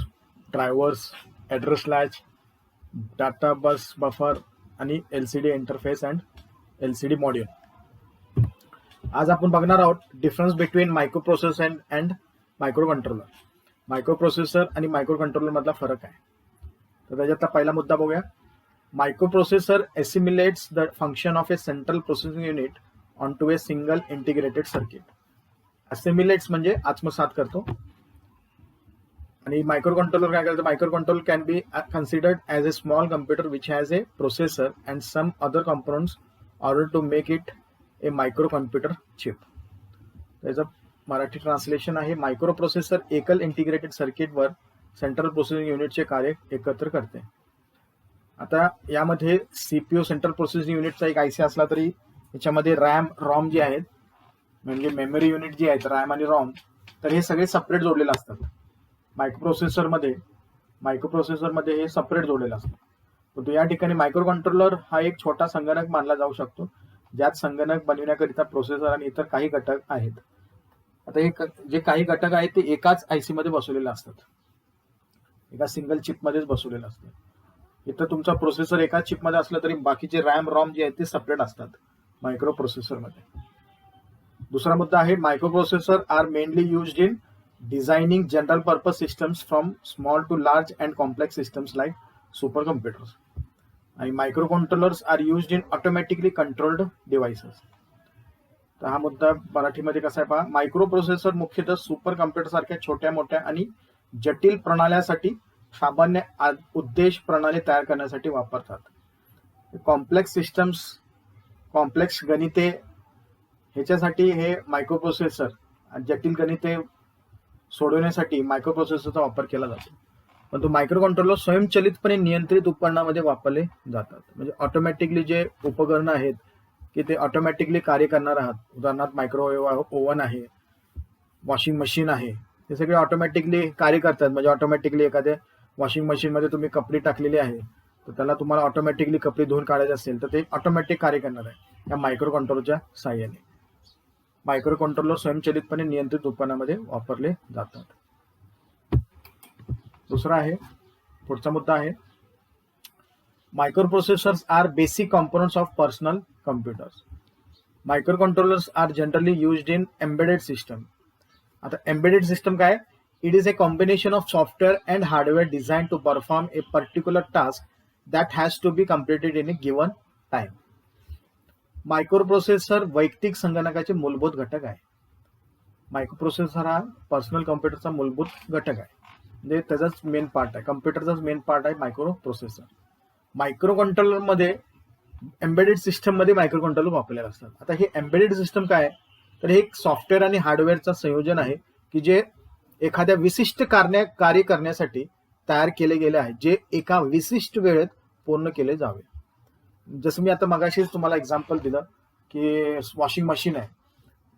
drivers, address latch, data bus buffer आणि LCD interface and LCD module. आज आपण बघणार आहोत difference between micro processor and micro controller. Micro processor आणि मायक्रो कंट्रोलर मधला फरक आहे. तर त्याच्यातला पहिला मुद्दा बघूया. Micro processor assimilates the function of a central processing unit onto a single integrated circuit. Assimilates म्हणजे आत्मसात करतो. आणि मायक्रो कंट्रोलर काय करतो, micro controller can be considered as a small computer which has a processor and some other components order to make it a micro computer chip. त्याचा Marathi translation आहे, micro processor एकल integrated सर्किटवर central processing युनिटचे कार्य एकत्र करते. आता यामध्ये सीपीयू सेंट्रल प्रोसेसिंग युनिटचा एक आयसी असला तरी याच्यामध्ये रॅम रॉम जे आहेत म्हणजे मेमरी युनिट जी आहेत रॅम आणि रॉम, तर हे सगळे सेपरेट जोडलेले असतात. मायक्रोप्रोसेसरमध्ये हे सेपरेट जोडलेलं असतं. परंतु या ठिकाणी मायक्रो कंट्रोलर हा एक छोटा संगणक मानला जाऊ शकतो, ज्यात संगणक बनविण्याकरिता प्रोसेसर आणि इतर काही घटक आहेत. आता हे जे काही घटक आहेत ते एकाच आयसी मध्ये बसवलेले असतात, एका सिंगल चिप मध्येच बसवलेलं असतं. इथं तुमचा प्रोसेसर एकाच चिप मध्ये असलं तरी बाकीचे रॅम रॉम जे आहेत ते सेपरेट असतात मायक्रो प्रोसेसरमध्ये. दुसरा मुद्दा आहे, micro processor are mainly used in designing general purpose systems from small to large and complex systems like super computers. आणि micro controllers are used in automatically controlled devices. तर हा मुद्दा मराठीमध्ये कसा आहे पहा, मायक्रो प्रोसेसर मुख्यतः सुपर कम्प्युटर सारख्या छोट्या मोठ्या आणि जटिल प्रणाल्यांसाठी सामान्य उद्देश प्रणाली तयार करण्यासाठी वापरतात. कॉम्प्लेक्स सिस्टम्स, कॉम्प्लेक्स गणिते ह्याच्यासाठी हे मायक्रो प्रोसेसर, जटिल गणिते सोडवण्यासाठी मायक्रो प्रोसेसरचा वापर केला जातो. परंतु मायक्रो कंट्रोलर स्वयंचलितपणे नियंत्रित उपकरणामध्ये वापरले जातात. म्हणजे ऑटोमॅटिकली जे उपकरणं आहेत की ते ऑटोमॅटिकली कार्य करणार आहात. उदाहरणार्थ मायक्रोवेव्ह ओव्हन आहे, वॉशिंग मशीन आहे, हे सगळे ऑटोमॅटिकली कार्य करतात. म्हणजे ऑटोमॅटिकली एखाद्या वॉशिंग मशीनमध्ये तुम्ही कपडे टाकलेले आहे तर त्याला तुम्हाला ऑटोमॅटिकली कपडे धुवून काढायचे असेल तर ते ऑटोमॅटिक कार्य करणार आहे या मायक्रो कंट्रोलरच्या साहाय्याने. मायक्रो कंट्रोलर स्वयंचलितपणे नियंत्रित उपकरणामध्ये वापरले जातात. दुसरा आहे, पुढचा मुद्दा आहे, microprocessors are basic components of personal computers. Microcontrollers are generally used in embedded system. आता एम्बेडेड सिस्टम काय? It is a combination of software and hardware design to perform a particular task that has to be completed in a given time. Microprocessor वैयक्तिक संगणकाचे मूलभूत घटक आहे. Microprocessor हा personal कॉम्प्युटरचा मूलभूत घटक आहे, म्हणजे त्याचाच मेन पार्ट आहे, कम्प्युटरचाच मेन पार्ट आहे मायक्रो प्रोसेसर. मायक्रो कंट्रोलरमध्ये एम्बेडेड सिस्टम मध्ये मायक्रो कंट्रोलर वापरलेले असतात. आता हे एम्बेडेड सिस्टम काय आहे, तर हे एक सॉफ्टवेअर आणि हार्डवेअरचं संयोजन आहे की जे एखाद्या विशिष्ट कार्य करण्यासाठी तयार केले गेले आहे, जे एका विशिष्ट वेळेत पूर्ण केले जावे. जसं मी आता मगाशीच तुम्हाला एक्झाम्पल दिलं की वॉशिंग मशीन आहे.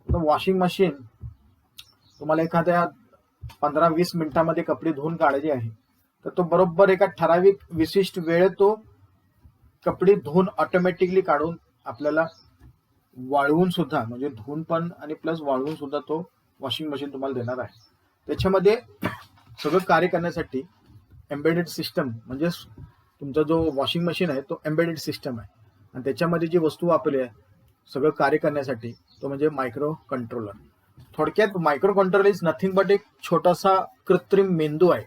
तर वॉशिंग मशीन तुम्हाला एखाद्या 15-20 मिनिटांमध्ये कपडे धुवून काढायचे आहे, तर तो बरोबर एका ठराविक विशिष्ट वेळेत तो कपडे धुवून ऑटोमॅटिकली काढून आपल्याला वाळवून सुद्धा, म्हणजे धुवून पण आणि प्लस वाळवून सुद्धा तो वॉशिंग मशीन तुम्हाला देणार आहे. त्याच्यामध्ये सगळं कार्य करण्यासाठी एम्बेडेड सिस्टम, म्हणजे तुमचा जो वॉशिंग मशीन आहे तो एम्बेडेड सिस्टम आहे आणि त्याच्यामध्ये जी वस्तू वापरली आहे सगळं कार्य करण्यासाठी तो म्हणजे मायक्रो कंट्रोलर. थोडक्यात micro controller is nothing but एक छोटासा कृत्रिम मेंदू आहे.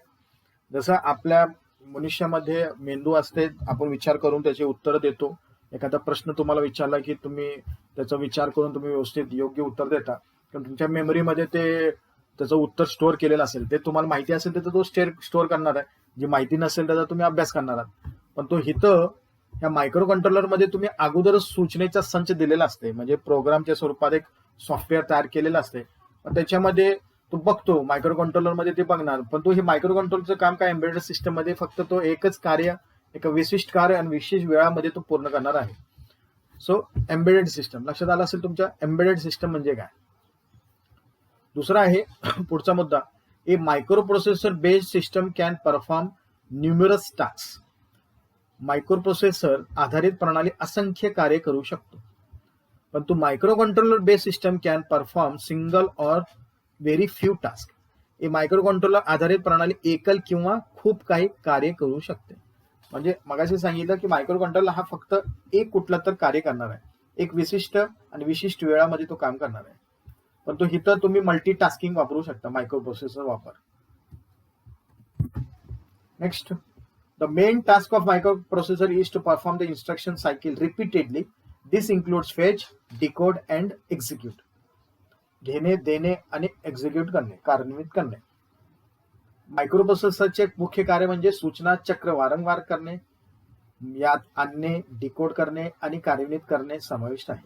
जसं आपल्या मनुष्यामध्ये मेंदू असते, आपण विचार करून त्याचे उत्तर देतो. एखादा प्रश्न तुम्हाला विचारला की तुम्ही त्याचा विचार करून तुम्ही व्यवस्थित योग्य उत्तर देता, कारण तुमच्या मेमरीमध्ये ते त्याचं उत्तर स्टोअर केलेलं असेल. ते तुम्हाला माहिती असेल तर तो स्टोअर करणार आहे, जी माहिती नसेल त्याचा तुम्ही अभ्यास करणार आहात. पण तो इथं ह्या मायक्रो कंट्रोलरमध्ये तुम्ही अगोदरच सूचनेचा संच दिलेला असते, म्हणजे प्रोग्रामच्या स्वरूपात एक सॉफ्टवेअर तयार केलेलं असते. पण त्याच्यामध्ये तो बघतो, मायक्रो कंट्रोलरमध्ये ते बघणार, पण तो हे मायक्रो कंट्रोलरचं काम काय, एम्बेडेड सिस्टम मध्ये फक्त तो एकच कार्य, एक विशिष्ट कार्य आणि विशेष वेळामध्ये तो पूर्ण करणार आहे. सो एम्बेडेड सिस्टम लक्षात आलं असेल तुमच्या, एम्बेडेड सिस्टम म्हणजे काय. दुसरा आहे पुढचा मुद्दा, a micro processor based system can perform numerous task. Micro processor आधारित प्रणाली असंख्य कार्य करू शकतो, परंतु micro controller based system can perform single or very few task. हे मायक्रो कंट्रोलर आधारित प्रणाली एकल किंवा खूप काही कार्य करू शकते. म्हणजे मगाशी सांगितलं की मायक्रो कंट्रोलर हा फक्त एक कुठलं तर कार्य करणार आहे, एक विशिष्ट आणि विशिष्ट वेळामध्ये तो काम करणार आहे. पण तो इथं तुम्ही मल्टीटास्किंग वापरू शकता मायक्रो प्रोसेसर वापर. Next, the main task of micro processor is to perform the instruction cycle repeatedly. This includes fetch, decode and execute. घेणे, देणे आणि एक्झिक्यूट करणे, कार्यान्वित करणे. मायक्रो प्रोसेसरचे मुख्य कार्य म्हणजे सूचना चक्र वारंवार करणे, यात आणणे, डिकोड करणे आणि कार्यान्वित करणे समाविष्ट आहे.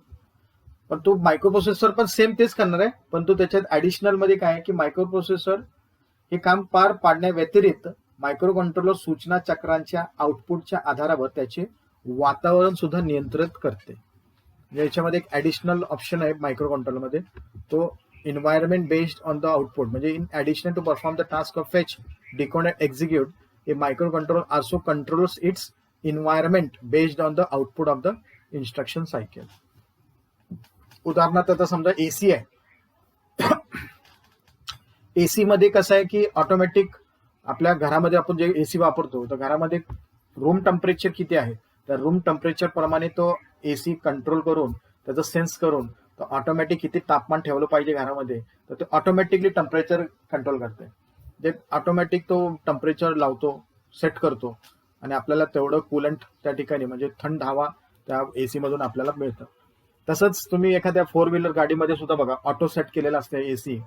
पण तो मायक्रो प्रोसेसर पण सेम तेच करणार आहे, पण तो त्याच्यात ऍडिशनल मध्ये काय आहे की मायक्रो प्रोसेसर हे काम पार पाडण्या व्यतिरिक्त मायक्रो कंट्रोलर सूचना चक्रांच्या आउटपुटच्या आधारावर त्याचे वातावरण सुद्धा नियंत्रित करते. याच्यामध्ये एक ऍडिशनल ऑप्शन आहे मायक्रो कंट्रोलर मध्ये, तो environment based on the output. म्हणजे in addition to perform the task of fetch, decode and execute, a microcontroller also controls its environment based on the output of the instruction cycle. उदाहरणार्थ आता समजा AC आहे, AC मध्ये कसं आहे की automatic आपल्या घरामध्ये आपण जे एसी वापरतो तर घरामध्ये रूम टेम्परेचर किती आहे त्या रूम टेम्परेचर प्रमाणे तो एसी कंट्रोल करून त्याचं सेन्स करून तर ऑटोमॅटिक किती तापमान ठेवलं पाहिजे घरामध्ये तर ते ऑटोमॅटिकली टेम्परेचर कंट्रोल करते. जे ऑटोमॅटिक तो टेम्परेचर लावतो, सेट करतो आणि आपल्याला तेवढं कूलंट त्या ठिकाणी म्हणजे थंड हवा त्या एसी मधून आपल्याला मिळतं. तसंच तुम्ही एखाद्या 4 व्हीलर गाडीमध्ये सुद्धा बघा ऑटो सेट केलेला असते एसी,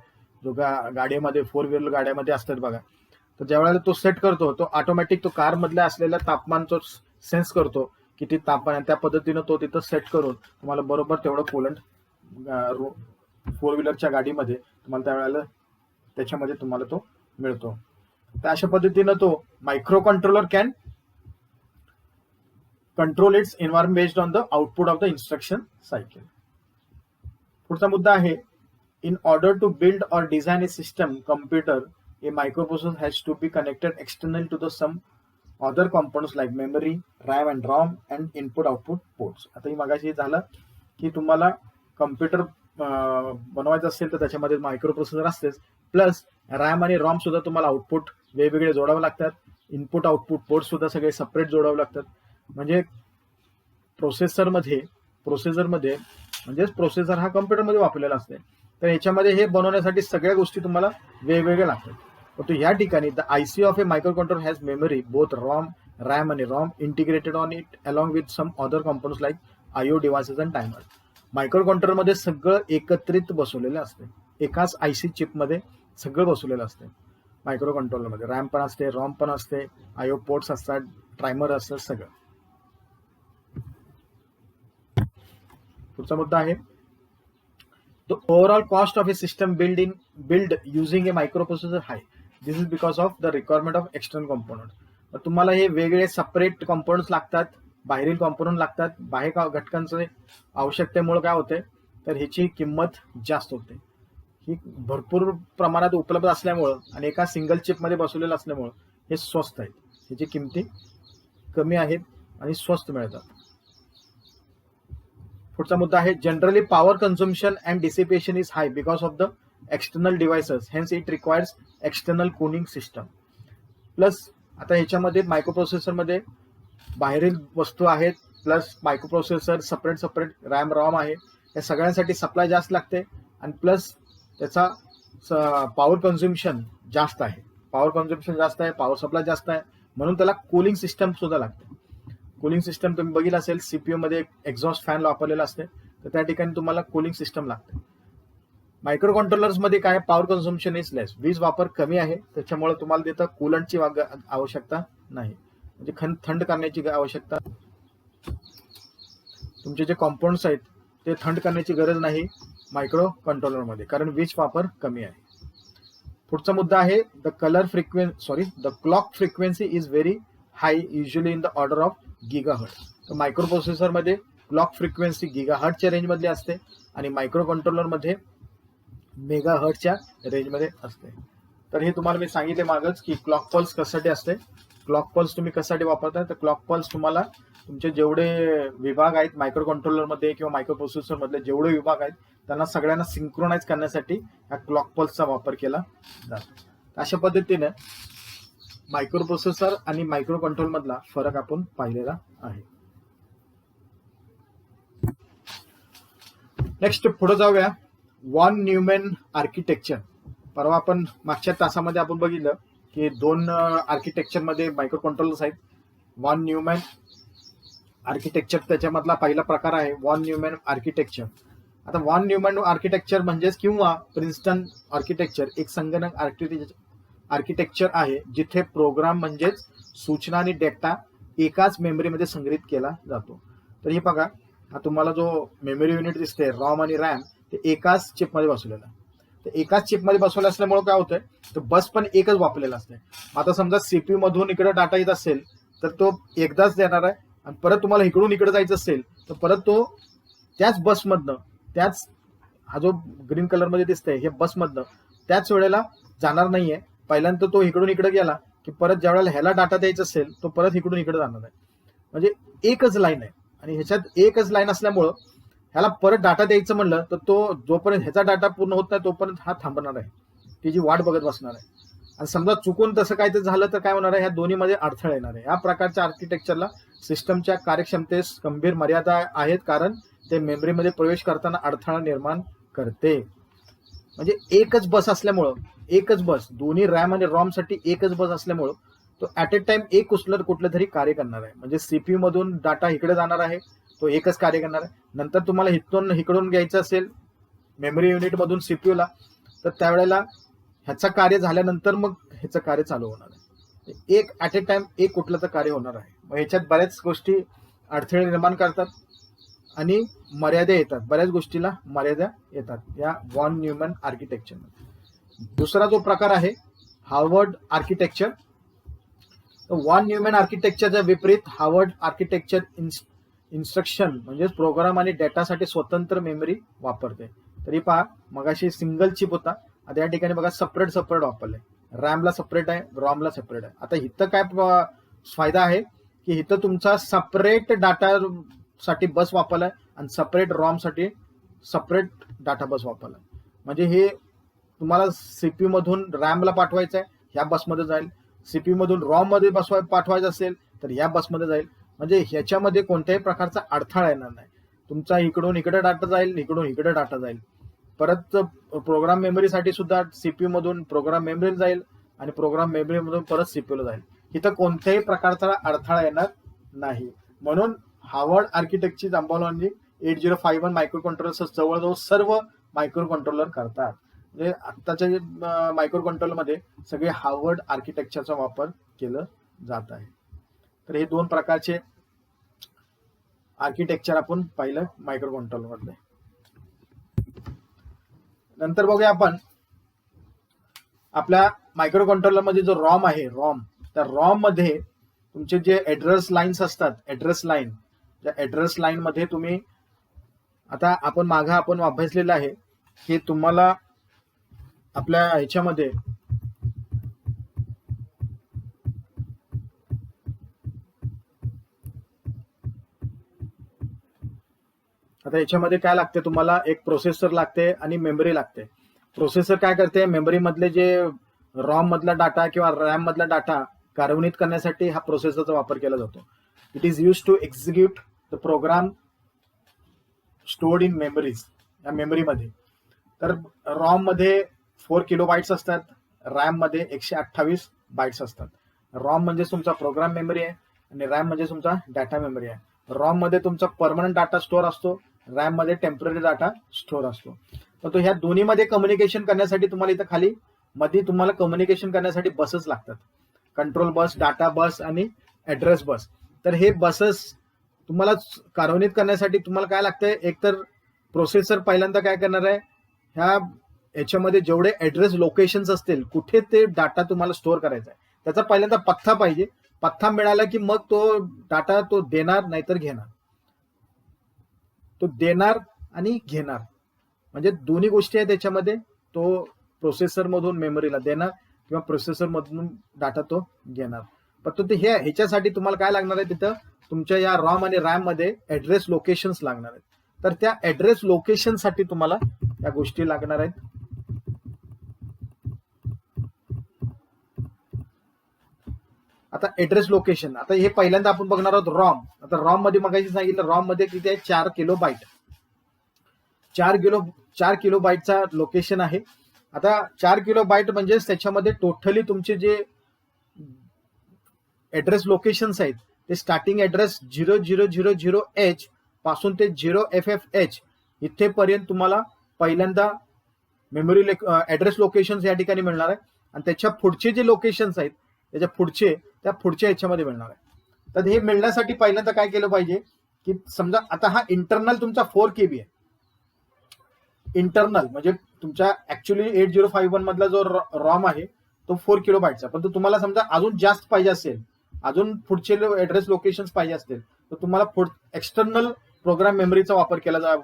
जो गाडीमध्ये 4 व्हीलर गाड्यामध्ये असतात बघा, तर ज्या वेळेला तो सेट करतो तो ऑटोमॅटिक तो कार मधल्या असलेल्या तापमानचं सेन्स करतो किती तापमान आहे, त्या पद्धतीनं तो तिथं सेट करून तुम्हाला बरोबर तेवढं कूलंट 4 व्हीलरच्या गाडीमध्ये तुम्हाला त्यावेळेला त्याच्यामध्ये तुम्हाला तो मिळतो. तर अशा पद्धतीनं तो micro controller can control its environment based on the output of the instruction cycle. पुढचा मुद्दा आहे, in order to build or design a system computer a microprocessor has to be connected external to the some other components like memory, RAM and ROM and input output ports. आता ही मगाशी झालं की तुम्हाला computer बनवायचं असेल तर त्याच्यामध्ये मायक्रो प्रोसेसर असतेच, प्लस रॅम आणि रॉम सुद्धा तुम्हाला आउटपुट वेगवेगळे जोडावे लागतात, इनपुट आउटपुट पोर्ट सुद्धा सगळे सेपरेट जोडावे लागतात. म्हणजे प्रोसेसरमध्ये म्हणजेच प्रोसेसर हा कम्प्युटरमध्ये वापरलेला असते, तर ह्याच्यामध्ये हे बनवण्यासाठी सगळ्या गोष्टी तुम्हाला वेगवेगळ्या लागतात. परंतु या ठिकाणी the IC of a micro controller has memory both RAM आणि ROM integrated on it along with some other components like IO devices and timer. Micro controller मध्ये सगळं एकत्रित बसवलेलं असते, एकाच आयसी चिप मध्ये सगळं बसवलेलं असते. मायक्रो कंट्रोलर मध्ये रॅम पण असते, रॉम पण असते, आयओ पोर्ट्स असतात, टायमर असतात, सगळं. पुढचा मुद्दा आहे, the overall cost of A system build using A micro processor high. This is because of the requirement of external component. तुम्हाला हे वेगळे सेपरेट कॉम्पोनंट्स लागतात, बाहेरील कॉम्पोनंट लागतात. बाहेर घटकांचं आवश्यकतेमुळे काय होते तर ह्याची किंमत जास्त होते. ही भरपूर प्रमाणात उपलब्ध असल्यामुळं आणि एका सिंगल चिपमध्ये बसवलेलं असल्यामुळं हे स्वस्त आहेत, ह्याची किमती कमी आहेत आणि स्वस्त मिळतात. पुढचा मुद्दा आहे, generally power consumption and dissipation is high because of the external devices, hence it requires external cooling system. Plus आता ह्याच्यामध्ये मायक्रो प्रोसेसरमध्ये बाहेरील वस्तू आहेत, plus micro processor separate RAM ROM आहे, या सगळ्यांसाठी सप्लाय जास्त लागते आणि प्लस त्याचा पॉवर कन्झम्पशन जास्त आहे. पॉवर सप्लाय जास्त आहे, म्हणून त्याला कूलिंग सिस्टम सुद्धा लागते. कूलिंग सिस्टम तुम्ही बघितलं असेल, सीपीयू मध्ये एक्झॉस्ट फॅन वापरलेला असते, तर त्या ठिकाणी तुम्हाला कूलिंग सिस्टम लागते. मायक्रो कंट्रोलर्स मध्ये काय पॉवर कन्झम्पशन इज लेस, वीज वापर कमी आहे, त्याच्यामुळे तुम्हाला तिथं कूलंटची आवश्यकता नाही, म्हणजे थंड करण्याची आवश्यकता. तुमचे जे कॉम्पोनंट्स आहेत ते थंड करण्याची गरज नाही मायक्रो कंट्रोलर मध्ये, कारण वीज वापर कमी आहे. पुढचा मुद्दा आहे, the clock frequency is very high, usually in the order of gigahertz. तर मायक्रो प्रोसेसर मध्ये क्लॉक फ्रिक्वेन्सी गिगाहर्ट्जच्या रेंज मध्ये असते आणि मायक्रो कंट्रोलर मध्ये मेगाहर्ट्जच्या रेंज मध्ये असते. तर हे तुम्हाला मी सांगितले मागच की क्लॉक पल्स कशासाठी असते. क्लॉक पल्स तुम्ही कशासाठी वापरताय, तर क्लॉक पल्स तुम्हाला तुमचे जेवढे विभाग आहेत मायक्रो कंट्रोलर मध्ये किंवा मायक्रो प्रोसेसर मधले जेवढे विभाग आहेत त्यांना सगळ्यांना सिंक्रोनाइज करण्यासाठी या क्लॉक पल्सचा वापर केला जातो. अशा पद्धतीने मायक्रो प्रोसेसर आणि मायक्रो कंट्रोल मधला फरक आपण पाहिलेला आहे. नेक्स्ट पुढे जाऊया, वॉन न्यूमॅन आर्किटेक्चर. परवा आपण मागच्या तासामध्ये आपण बघितलं की 2 आर्किटेक्चर मध्ये मायक्रो कंट्रोलर्स आहेत. वॉन न्यूमॅन आर्किटेक्चर त्याच्यामधला पहिला प्रकार आहे वॉन न्यूमॅन आर्किटेक्चर. आता वॉन न्यूमॅन आर्किटेक्चर म्हणजेच किंवा प्रिन्स्टन आर्किटेक्चर एक संगणक आर्किटेक्चर आहे जिथे प्रोग्राम म्हणजेच सूचना आणि डेटा एकाच मेमरीमध्ये संग्रहित केला जातो. तर हे बघा, हा तुम्हाला जो मेमरी युनिट दिसते रॉम आणि रॅम ते एकाच चिपमध्ये बसवलेला आहे. तर एकाच चिपमध्ये बसवलं असल्यामुळे काय होतंय तर बस पण एकच वापरलेला असते. आता समजा सीपीयू मधून इकडे डाटा येत असेल तर तो एकदाच देणार आहे आणि परत तुम्हाला इकडून इकडे जायचं असेल तर परत तो त्याच बसमधनं त्याच हा जो ग्रीन कलर मध्ये दिसतंय हे बसमधनं त्याच वेळेला जाणार नाहीये. पहिल्यांदा तो इकडून इकडे गेला की परत ज्या वेळेला ह्याला डाटा द्यायचा असेल तो परत इकडून इकडे जाणार आहे. म्हणजे एकच लाईन आहे आणि ह्याच्यात एकच लाईन असल्यामुळं ह्याला परत डाटा द्यायचं म्हणलं तर तो जोपर्यंत ह्याचा डाटा पूर्ण होत नाही तोपर्यंत हा थांबणार आहे, त्याची वाट बघत बसणार आहे. आणि समजा चुकून तसं काय झालं तर काय होणार आहे, ह्या दोन्हीमध्ये अडथळा येणार आहे. या प्रकारच्या आर्किटेक्चरला सिस्टमच्या कार्यक्षमतेस गंभीर मर्यादा आहेत, कारण ते मेमरीमध्ये प्रवेश करताना अडथळा निर्माण करते. म्हणजे एकच बस असल्यामुळं एकच बस दोन्ही रॅम आणि रॉम साठी एकच बस असल्यामुळं तो ऍट ए टाइम एक कुठलं तरी कार्य करणार आहे. म्हणजे सीपीयू मधून डाटा इकडे जाणार आहे, तो एकच कार्य करणार आहे. नंतर तुम्हाला इकडून घ्यायचं असेल मेमरी युनिट मधून सीपीयूला तर त्यावेळेला ह्याचं कार्य झाल्यानंतर मग ह्याचं कार्य चालू होणार आहे. एक ऍट ए टाइम एक कुठलं तर कार्य होणार आहे. मग ह्याच्यात बऱ्याच गोष्टी अडथळे निर्माण करतात आणि मर्यादा येतात, बऱ्याच गोष्टीला मर्यादा येतात या वॉन न्यूमन आर्किटेक्चरमध्ये. दुसरा जो प्रकार आहे हार्वर्ड आर्किटेक्चर. वॉन न्यूमन आर्किटेक्चरच्या विपरीत हार्वर्ड आर्किटेक्चर इन्स्ट्रक्शन म्हणजे प्रोग्राम आणि डेटासाठी स्वतंत्र मेमरी वापरते. तरी पहा मगाशी सिंगल चिप होता, आता या ठिकाणी बघा सेपरेट वापरले. रॅमला सेपरेट आहे, रॉमला सेपरेट आहे. आता इथं काय फायदा आहे की इथं तुमचा सेपरेट डाटा साठी बस वापरलाय आणि सेपरेट रॉम साठी सेपरेट डाटा बस वापरलाय. म्हणजे हे तुम्हाला सीपीयू मधून रॅमला पाठवायचं आहे ह्या बसमध्ये जाईल, सीपीयू मधून रॉम मध्ये पाठवायचं असेल तर या बसमध्ये जाईल. म्हणजे ह्याच्यामध्ये कोणत्याही प्रकारचा अडथळा येणार नाही. तुमचा इकडून इकडे डाटा जाईल, इकडून इकडे डाटा जाईल. परत प्रोग्राम मेमरीसाठी सुद्धा सीपीयू मधून प्रोग्राम मेमरी जाईल आणि प्रोग्राम मेमरी मधून परत सीपीयूला जाईल. इथं कोणत्याही प्रकारचा अडथळा येणार नाही. म्हणून हार्वर्ड आर्किटेक्चरची अंमलबजावणी 8051 मायक्रो कंट्रोलर जवळजवळ सर्व मायक्रो कंट्रोलर करतात. म्हणजे आत्ताच्या मायक्रो कंट्रोलर मध्ये सगळे हार्वर्ड आर्किटेक्चरचा वापर केलं जात आहे. तर हे दोन प्रकारचे आर्किटेक्चर आपण पाहिलं मायक्रो कंट्रोलर मधले. नंतर बघूया आपण आपल्या मायक्रो कंट्रोलर मध्ये जो रॉम आहे त्या रॉम मध्ये तुमचे जे ऍड्रेस लाईन्स असतात, ऍड्रेस लाईन, त्या ऍड्रेस लाईन मध्ये तुम्ही आता आपण अभ्यासलेलं आहे की तुम्हाला आपल्या ह्याच्यामध्ये आता याच्यामध्ये काय लागते, तुम्हाला एक प्रोसेसर लागते आणि मेमरी लागते. प्रोसेसर काय करते, मेमरी मधले जे रॉम मधला डाटा किंवा रॅम मधला डाटा कार्यान्वित करण्यासाठी हा प्रोसेसरचा वापर केला जातो. It is use to execute the program stored in memories. या मेमरीमध्ये तर रॉम मध्ये 4 किलोबाइट्स असतात, रॅम मध्ये 128 बाइट्स असतात. रॉम म्हणजे तुमचा प्रोग्राम मेमरी आहे आणि रॅम म्हणजे तुमचा डाटा मेमरी आहे. रॉम मध्ये तुमचा परमनंट डाटा स्टोअर असतो, रॅम मध्ये टेम्पररी डाटा स्टोअर असतो. तर ह्या दोन्ही मध्ये कम्युनिकेशन करण्यासाठी तुम्हाला इथं खाली मध्ये तुम्हाला कम्युनिकेशन करण्यासाठी बसेस लागतात. कंट्रोल बस, डाटा बस आणि ऍड्रेस बस. तर हे बसेस तुम्हाला कार्यान्वित करण्यासाठी तुम्हाला काय लागतंय, एकतर प्रोसेसर पहिल्यांदा काय करणार आहे, ह्याच्यामध्ये जेवढे ऍड्रेस लोकेशन्स असतील कुठे ते डाटा तुम्हाला स्टोअर करायचा आहे त्याचा पहिल्यांदा पत्ता पाहिजे. पत्ता मिळाला की मग तो डाटा तो देणार नाहीतर घेणार. तो देणार आणि घेणार म्हणजे दोन्ही गोष्टी आहेत त्याच्यामध्ये. तो प्रोसेसर मधून मेमरीला देणार किंवा प्रोसेसर मधून डाटा तो घेणार. पण तो ह्याच्यासाठी तुम्हाला काय लागणार आहे, तिथं तुमच्या या रॉम आणि रॅम मध्ये ऍड्रेस लोकेशन्स लागणार आहेत. तर त्या ऍड्रेस लोकेशन साठी तुम्हाला या गोष्टी लागणार आहेत. आता ऍड्रेस लोकेशन, आता हे पहिल्यांदा आपण बघणार आहोत रॉम. आता रॉम मध्ये मगाशी सांगितलं रॉम मध्ये किती आहे, 4 किलोबाइट. 4 किलोबाइटचा लोकेशन आहे. आता 4 किलोबाइट म्हणजे त्याच्यामध्ये टोटली तुमचे जे ऍड्रेस लोकेशन्स आहेत ते स्टार्टिंग ऍड्रेस 0000H पासून ते 0FFH इथेपर्यंत तुम्हाला पहिल्यांदा मेमरी ऍड्रेस लोकेशन्स या ठिकाणी मिळणार आहे. आणि त्याच्या पुढचे जे लोकेशन्स आहेत त्या पुढच्या ह्याच्यामध्ये मिळणार आहे. तर हे मिळण्यासाठी पहिल्यांदा काय केलं पाहिजे की समजा आता हा इंटरनल तुमचा 4 KB आहे. इंटरनल म्हणजे तुमच्या ऍक्च्युली 8051 मधला जो रॉम आहे तो 4 किलोबाईटचा, पण तुम्हाला समजा अजून जास्त पाहिजे असेल, अजून पुढचे ऍड्रेस लोकेशन पाहिजे असतील, तर तुम्हाला एक्सटर्नल प्रोग्राम मेमरीचा वापर केला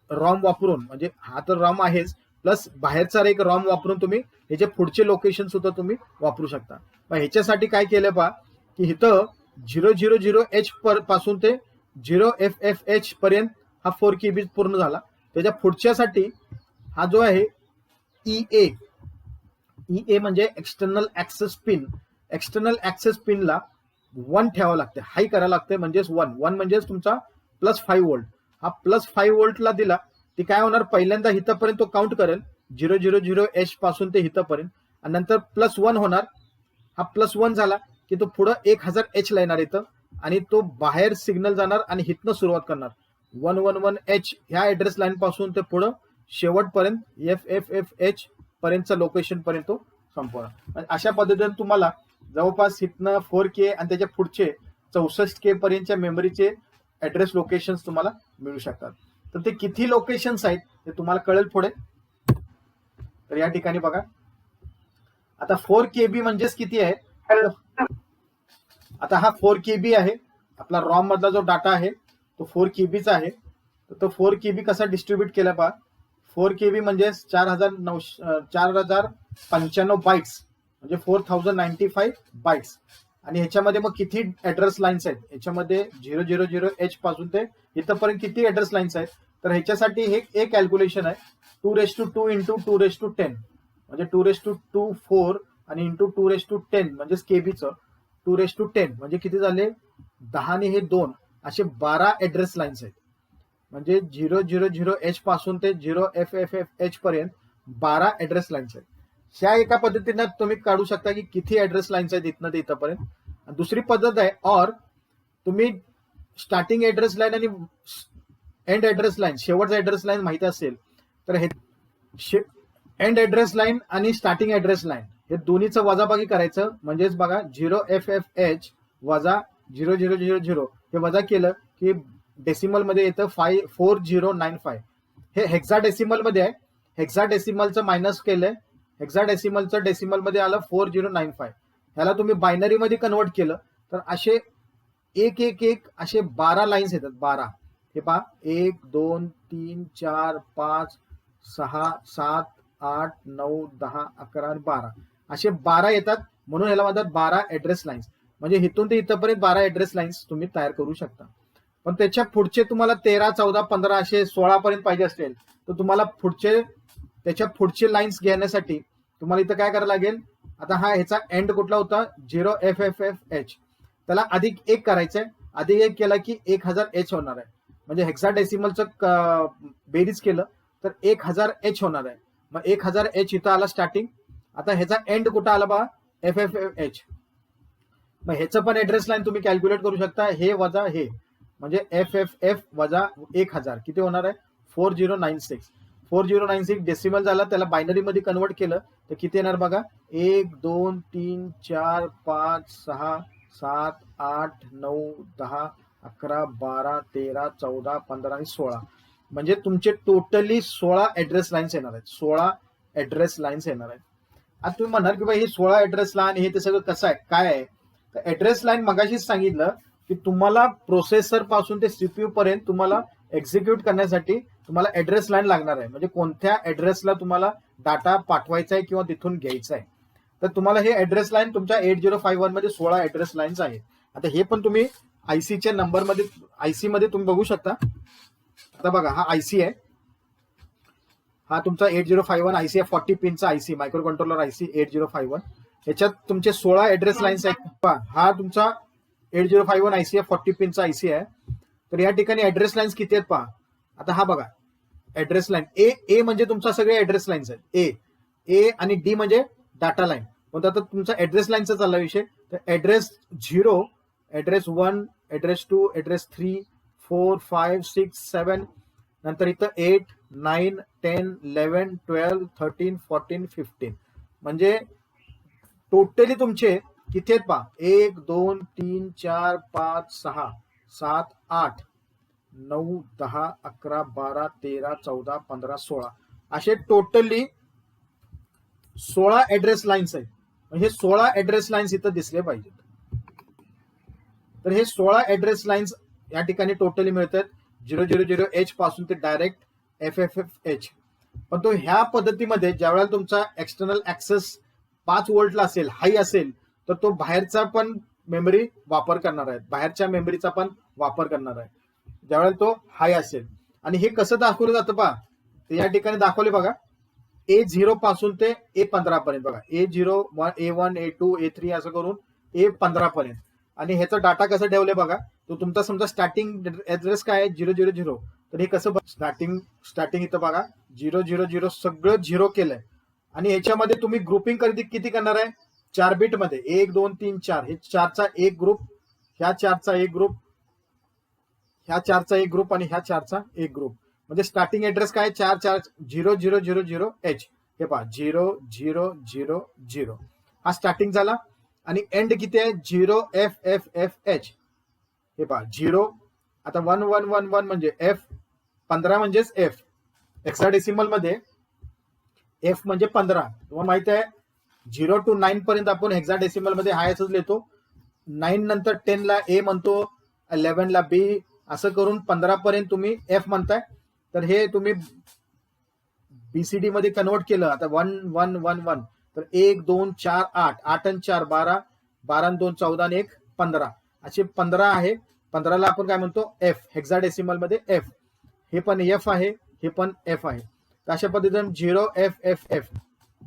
रॉम वापरून, म्हणजे हा तर रॉम आहेच प्लस बाहेरचा एक रॉम वापरून तुम्ही ह्याचे पुढचे लोकेशन सुद्धा तुम्ही वापरू शकता. मग ह्याच्यासाठी काय केलं पहा की इथं 000H पासून ते 0FFH पर्यंत हा 4 KB पूर्ण झाला. त्याच्या पुढच्यासाठी हा जो आहे EA म्हणजे external access pin. External access पिनला 1 ठेवावं लागते, हाय करायला लागते, म्हणजेच 1 म्हणजेच तुमचा +5 व्होल्ट. हा +5 व्होल्टला दिला ती काय होणार, पहिल्यांदा इथपर्यंत तो काउंट करेल 000H पासून ते इथपर्यंत, आणि नंतर +1 होणार. हा +1 झाला की तो पुढं 1000H ला येणार इथं, आणि तो बाहेर सिग्नल जाणार आणि इथनं सुरुवात करणार 111H ह्या ऍड्रेस लाईन पासून ते पुढं शेवटपर्यंत FFFH पर्यंतचा लोकेशन पर्यंत तो संपवणार. अशा पद्धतीने तुम्हाला जवळपास इथनं 4K आणि त्याच्या पुढचे 64K पर्यंतच्या मेमरीचे ऍड्रेस लोकेशन तुम्हाला मिळू शकतात. तर ते किती लोकेशन्स आहेत ते तुम्हाला कळेल पुढे. तर या ठिकाणी बघा आता 4 KB म्हणजेच किती आहे, आता हा 4 KB आहे, आपला रॉम मधला जो डाटा आहे तो 4 KBचा आहे. तर तो 4 KB कसा डिस्ट्रीब्यूट केला पहा. 4 KB म्हणजे 4095 बाईट्स म्हणजे 4095 बाईट्स. आणि ह्याच्यामध्ये मग किती ऍड्रेस लाईन्स आहेत, ह्याच्यामध्ये 000H पासून ते इथपर्यंत किती ऍड्रेस लाईन्स आहेत, तर ह्याच्यासाठी हे एक कॅल्क्युलेशन आहे 2^2 × 2^10 म्हणजे 2^2 4 आणि इंटू 2^10 म्हणजेच केबीचं 2^10 म्हणजे किती झाले 10 आणि हे 2 असे 12 ऍड्रेस लाईन्स आहेत. म्हणजे 000H पासून ते 0FFH पर्यंत 12 ऍड्रेस लाईन्स आहेत. ह्या एका पद्धतीने तुम्ही काढू शकता की किती ऍड्रेस लाईन्स आहेत इथनं ते इथपर्यंत. दुसरी पद्धत आहे और तुम्ही स्टार्टिंग ऍड्रेस लाईन आणि एंड ऍड्रेस लाईन, शेवटचा ऍड्रेस लाईन माहिती असेल तर हे एंड ऍड्रेस लाईन आणि स्टार्टिंग ऍड्रेस लाईन हे दोन्हीचं वजाबाकी करायचं. म्हणजेच बघा 0FFH वजा 0000 हे वजा केलं की डेसिमल मध्ये येतं 4095. हे हेक्साडेसिमल मध्ये आहे, हेक्साडेसिमलचं मायनस केलंय, हेक्साडेसिमलचं डेसिमल मध्ये आलं 4095. ह्याला तुम्ही बायनरी मध्ये कन्वर्ट केलं तर असे एक एक एक असे 12 लाईन्स येतात. 12 हे पहा 1 2 3 4 5 6 7 8 9 10 11 12 असे 12 येतात. म्हणून ह्याला म्हणतात 12 ऍड्रेस लाईन्स. म्हणजे इथून ते इथपर्यंत 12 ऍड्रेस लाईन्स तुम्ही तयार करू शकता. पण त्याच्या पुढचे तुम्हाला 13 14 15 असे 16 पर्यंत पाहिजे असेल तर तुम्हाला त्याच्या पुढचे लाईन्स घेण्यासाठी तुम्हाला इथं काय करायला लागेल. आता हा ह्याचा एंड कुठला होता 0FFH, त्याला अधिक 1 करायचंय, अधिक 1 केला की 1000H होणार आहे. म्हणजे हेक्साडेसिमलचं बेरीज केलं तर 1000H होणार आहे. मग 1000H इथं आला स्टार्टिंग. आता ह्याचा एंड कुठं आला बघा FFH. मग ह्याचं पण ऍड्रेस लाईन तुम्ही कॅल्क्युलेट करू शकता. हे वजा हे म्हणजे FFF वजा 1000 किती होणार आहे 4096. 4096 डेसिमल झाला, त्याला बायनरी मध्ये कन्वर्ट केलं तर किती येणार बघा 1 2 3 4 5 6 7 8 9 10 11 12 13 14 15 आणि 16 म्हणजे तुमचे टोटली 16 ऍड्रेस लाईन्स येणार आहेत. 16 ऍड्रेस लाईन्स येणार आहेत. आता तुम्ही म्हणाल की बाई हे 16 ऍड्रेस लाईन हे ते सगळं कसं आहे काय आहे. तर ऍड्रेस लाईन मगाशीच सांगितलं की तुम्हाला प्रोसेसर पासून ते सीपीयू पर्यंत तुम्हाला एक्झिक्यूट करण्यासाठी तुम्हाला ऍड्रेस लाईन लागणार आहे. म्हणजे कोणत्या ऍड्रेसला तुम्हाला डाटा पाठवायचा आहे किंवा तिथून घ्यायचा आहे. तर तुम्हाला हे ऍड्रेस लाईन तुमच्या 8051 मध्ये 16 ऍड्रेस लाईन्स आहेत. आता हे पण तुम्ही आयसीच्या नंबर मध्ये आयसी मध्ये तुम्ही बघू शकता. आता बघा हा आयसी आहे, हा तुमचा 8051 आयसी आहे, 40 पिनचा आयसी मायक्रो कंट्रोलर आयसी 8051. याच्यात तुमचे 16 ऍड्रेस लाईन्स आहेत. हा तुमचा 8051 आयसी आहे, 40 पिनचा आयसी आहे. तर या ठिकाणी ऍड्रेस लाईन्स किती आहेत पहा. आता हा बघा ऍड्रेस लाईन ए म्हणजे तुमचा सगळे ऍड्रेस लाईन्स आहेत. ए आणि डी म्हणजे डाटा लाईन. पण आता तुमचा ऍड्रेस लाईनचा चालला विषय. तर ऍड्रेस 0, ऍड्रेस 1, ऍड्रेस 2, ऍड्रेस 3, 4, 5, 6, 7 नंतर इथं 8, 9, 10, 11, 12, 13, 14, 15 म्हणजे टोटली तुमचे किती आहेत पहा 1 2 3 4 5 6 7 8 9, 10, 11, 12, 13, 14, 15, 16 असे टोटली 16 ऍड्रेस लाईन्स आहेत. हे 16 ऍड्रेस लाईन्स इथं दिसले पाहिजेत. तर हे 16 ऍड्रेस लाईन्स या ठिकाणी टोटली मिळतात 000H पासून ते डायरेक्ट FFFH. पण तो ह्या पद्धतीमध्ये ज्यावेळेला तुमचा एक्सटर्नल ऍक्सेस 5 व्होल्टला असेल, हाय असेल, तर तो बाहेरचा पण मेमरी वापर करणार आहे, बाहेरच्या मेमरीचा पण वापर करणार आहे ज्यावेळेला तो हाय असेल. आणि हे कसं दाखवलं जातं पहा, ते या ठिकाणी दाखवले बघा. A0 पासून ते A15 पर्यंत बघा, A0, A1, A2, A3 असं करून A15 पर्यंत. आणि ह्याचा डाटा कसं ठेवले बघा, तो तुमचा समजा स्टार्टिंग ऍड्रेस काय आहे 000, तर हे कसं स्टार्टिंग इथं बघा 000 सगळं 0 केलंय. आणि ह्याच्यामध्ये तुम्ही ग्रुपिंग किती करणार आहे, 4 बिट मध्ये 1, 2, 3, 4. हे 4चा एक ग्रुप, ह्या 4चा एक ग्रुप, ह्या 4चा एक ग्रुप आणि ह्या 4चा एक ग्रुप. म्हणजे स्टार्टिंग ऍड्रेस काय 440000H. हे पहा 0000 हा स्टार्टिंग झाला. आणि एंड किती आहे 0FFFH. हे पहा 0. आता 1111 म्हणजे F15 म्हणजेच F. हेक्साडेसिमल मध्ये F म्हणजे 15. तुम्हाला माहिती आहे 0 to 9 पर्यंत आपण हेक्साडेसिमल मध्ये हायच लिहितो. 9 नंतर 10 ला A म्हणतो, 11 ला B, असं करून 15 पर्यंत तुम्ही F म्हणताय. तर हे तुम्ही BCD मध्ये कन्वर्ट केलं. आता 1111 तर 1, 2, 4, 8, 8 आणि 4 12, 12 आणि 2 14 आणि 1 15 असे 15 आहे. 15 ला आपण काय म्हणतो F, हेक्साडेसिमल मध्ये F. हे पण F आहे, हे पण F आहे. तर अशा पद्धतीने 0FFF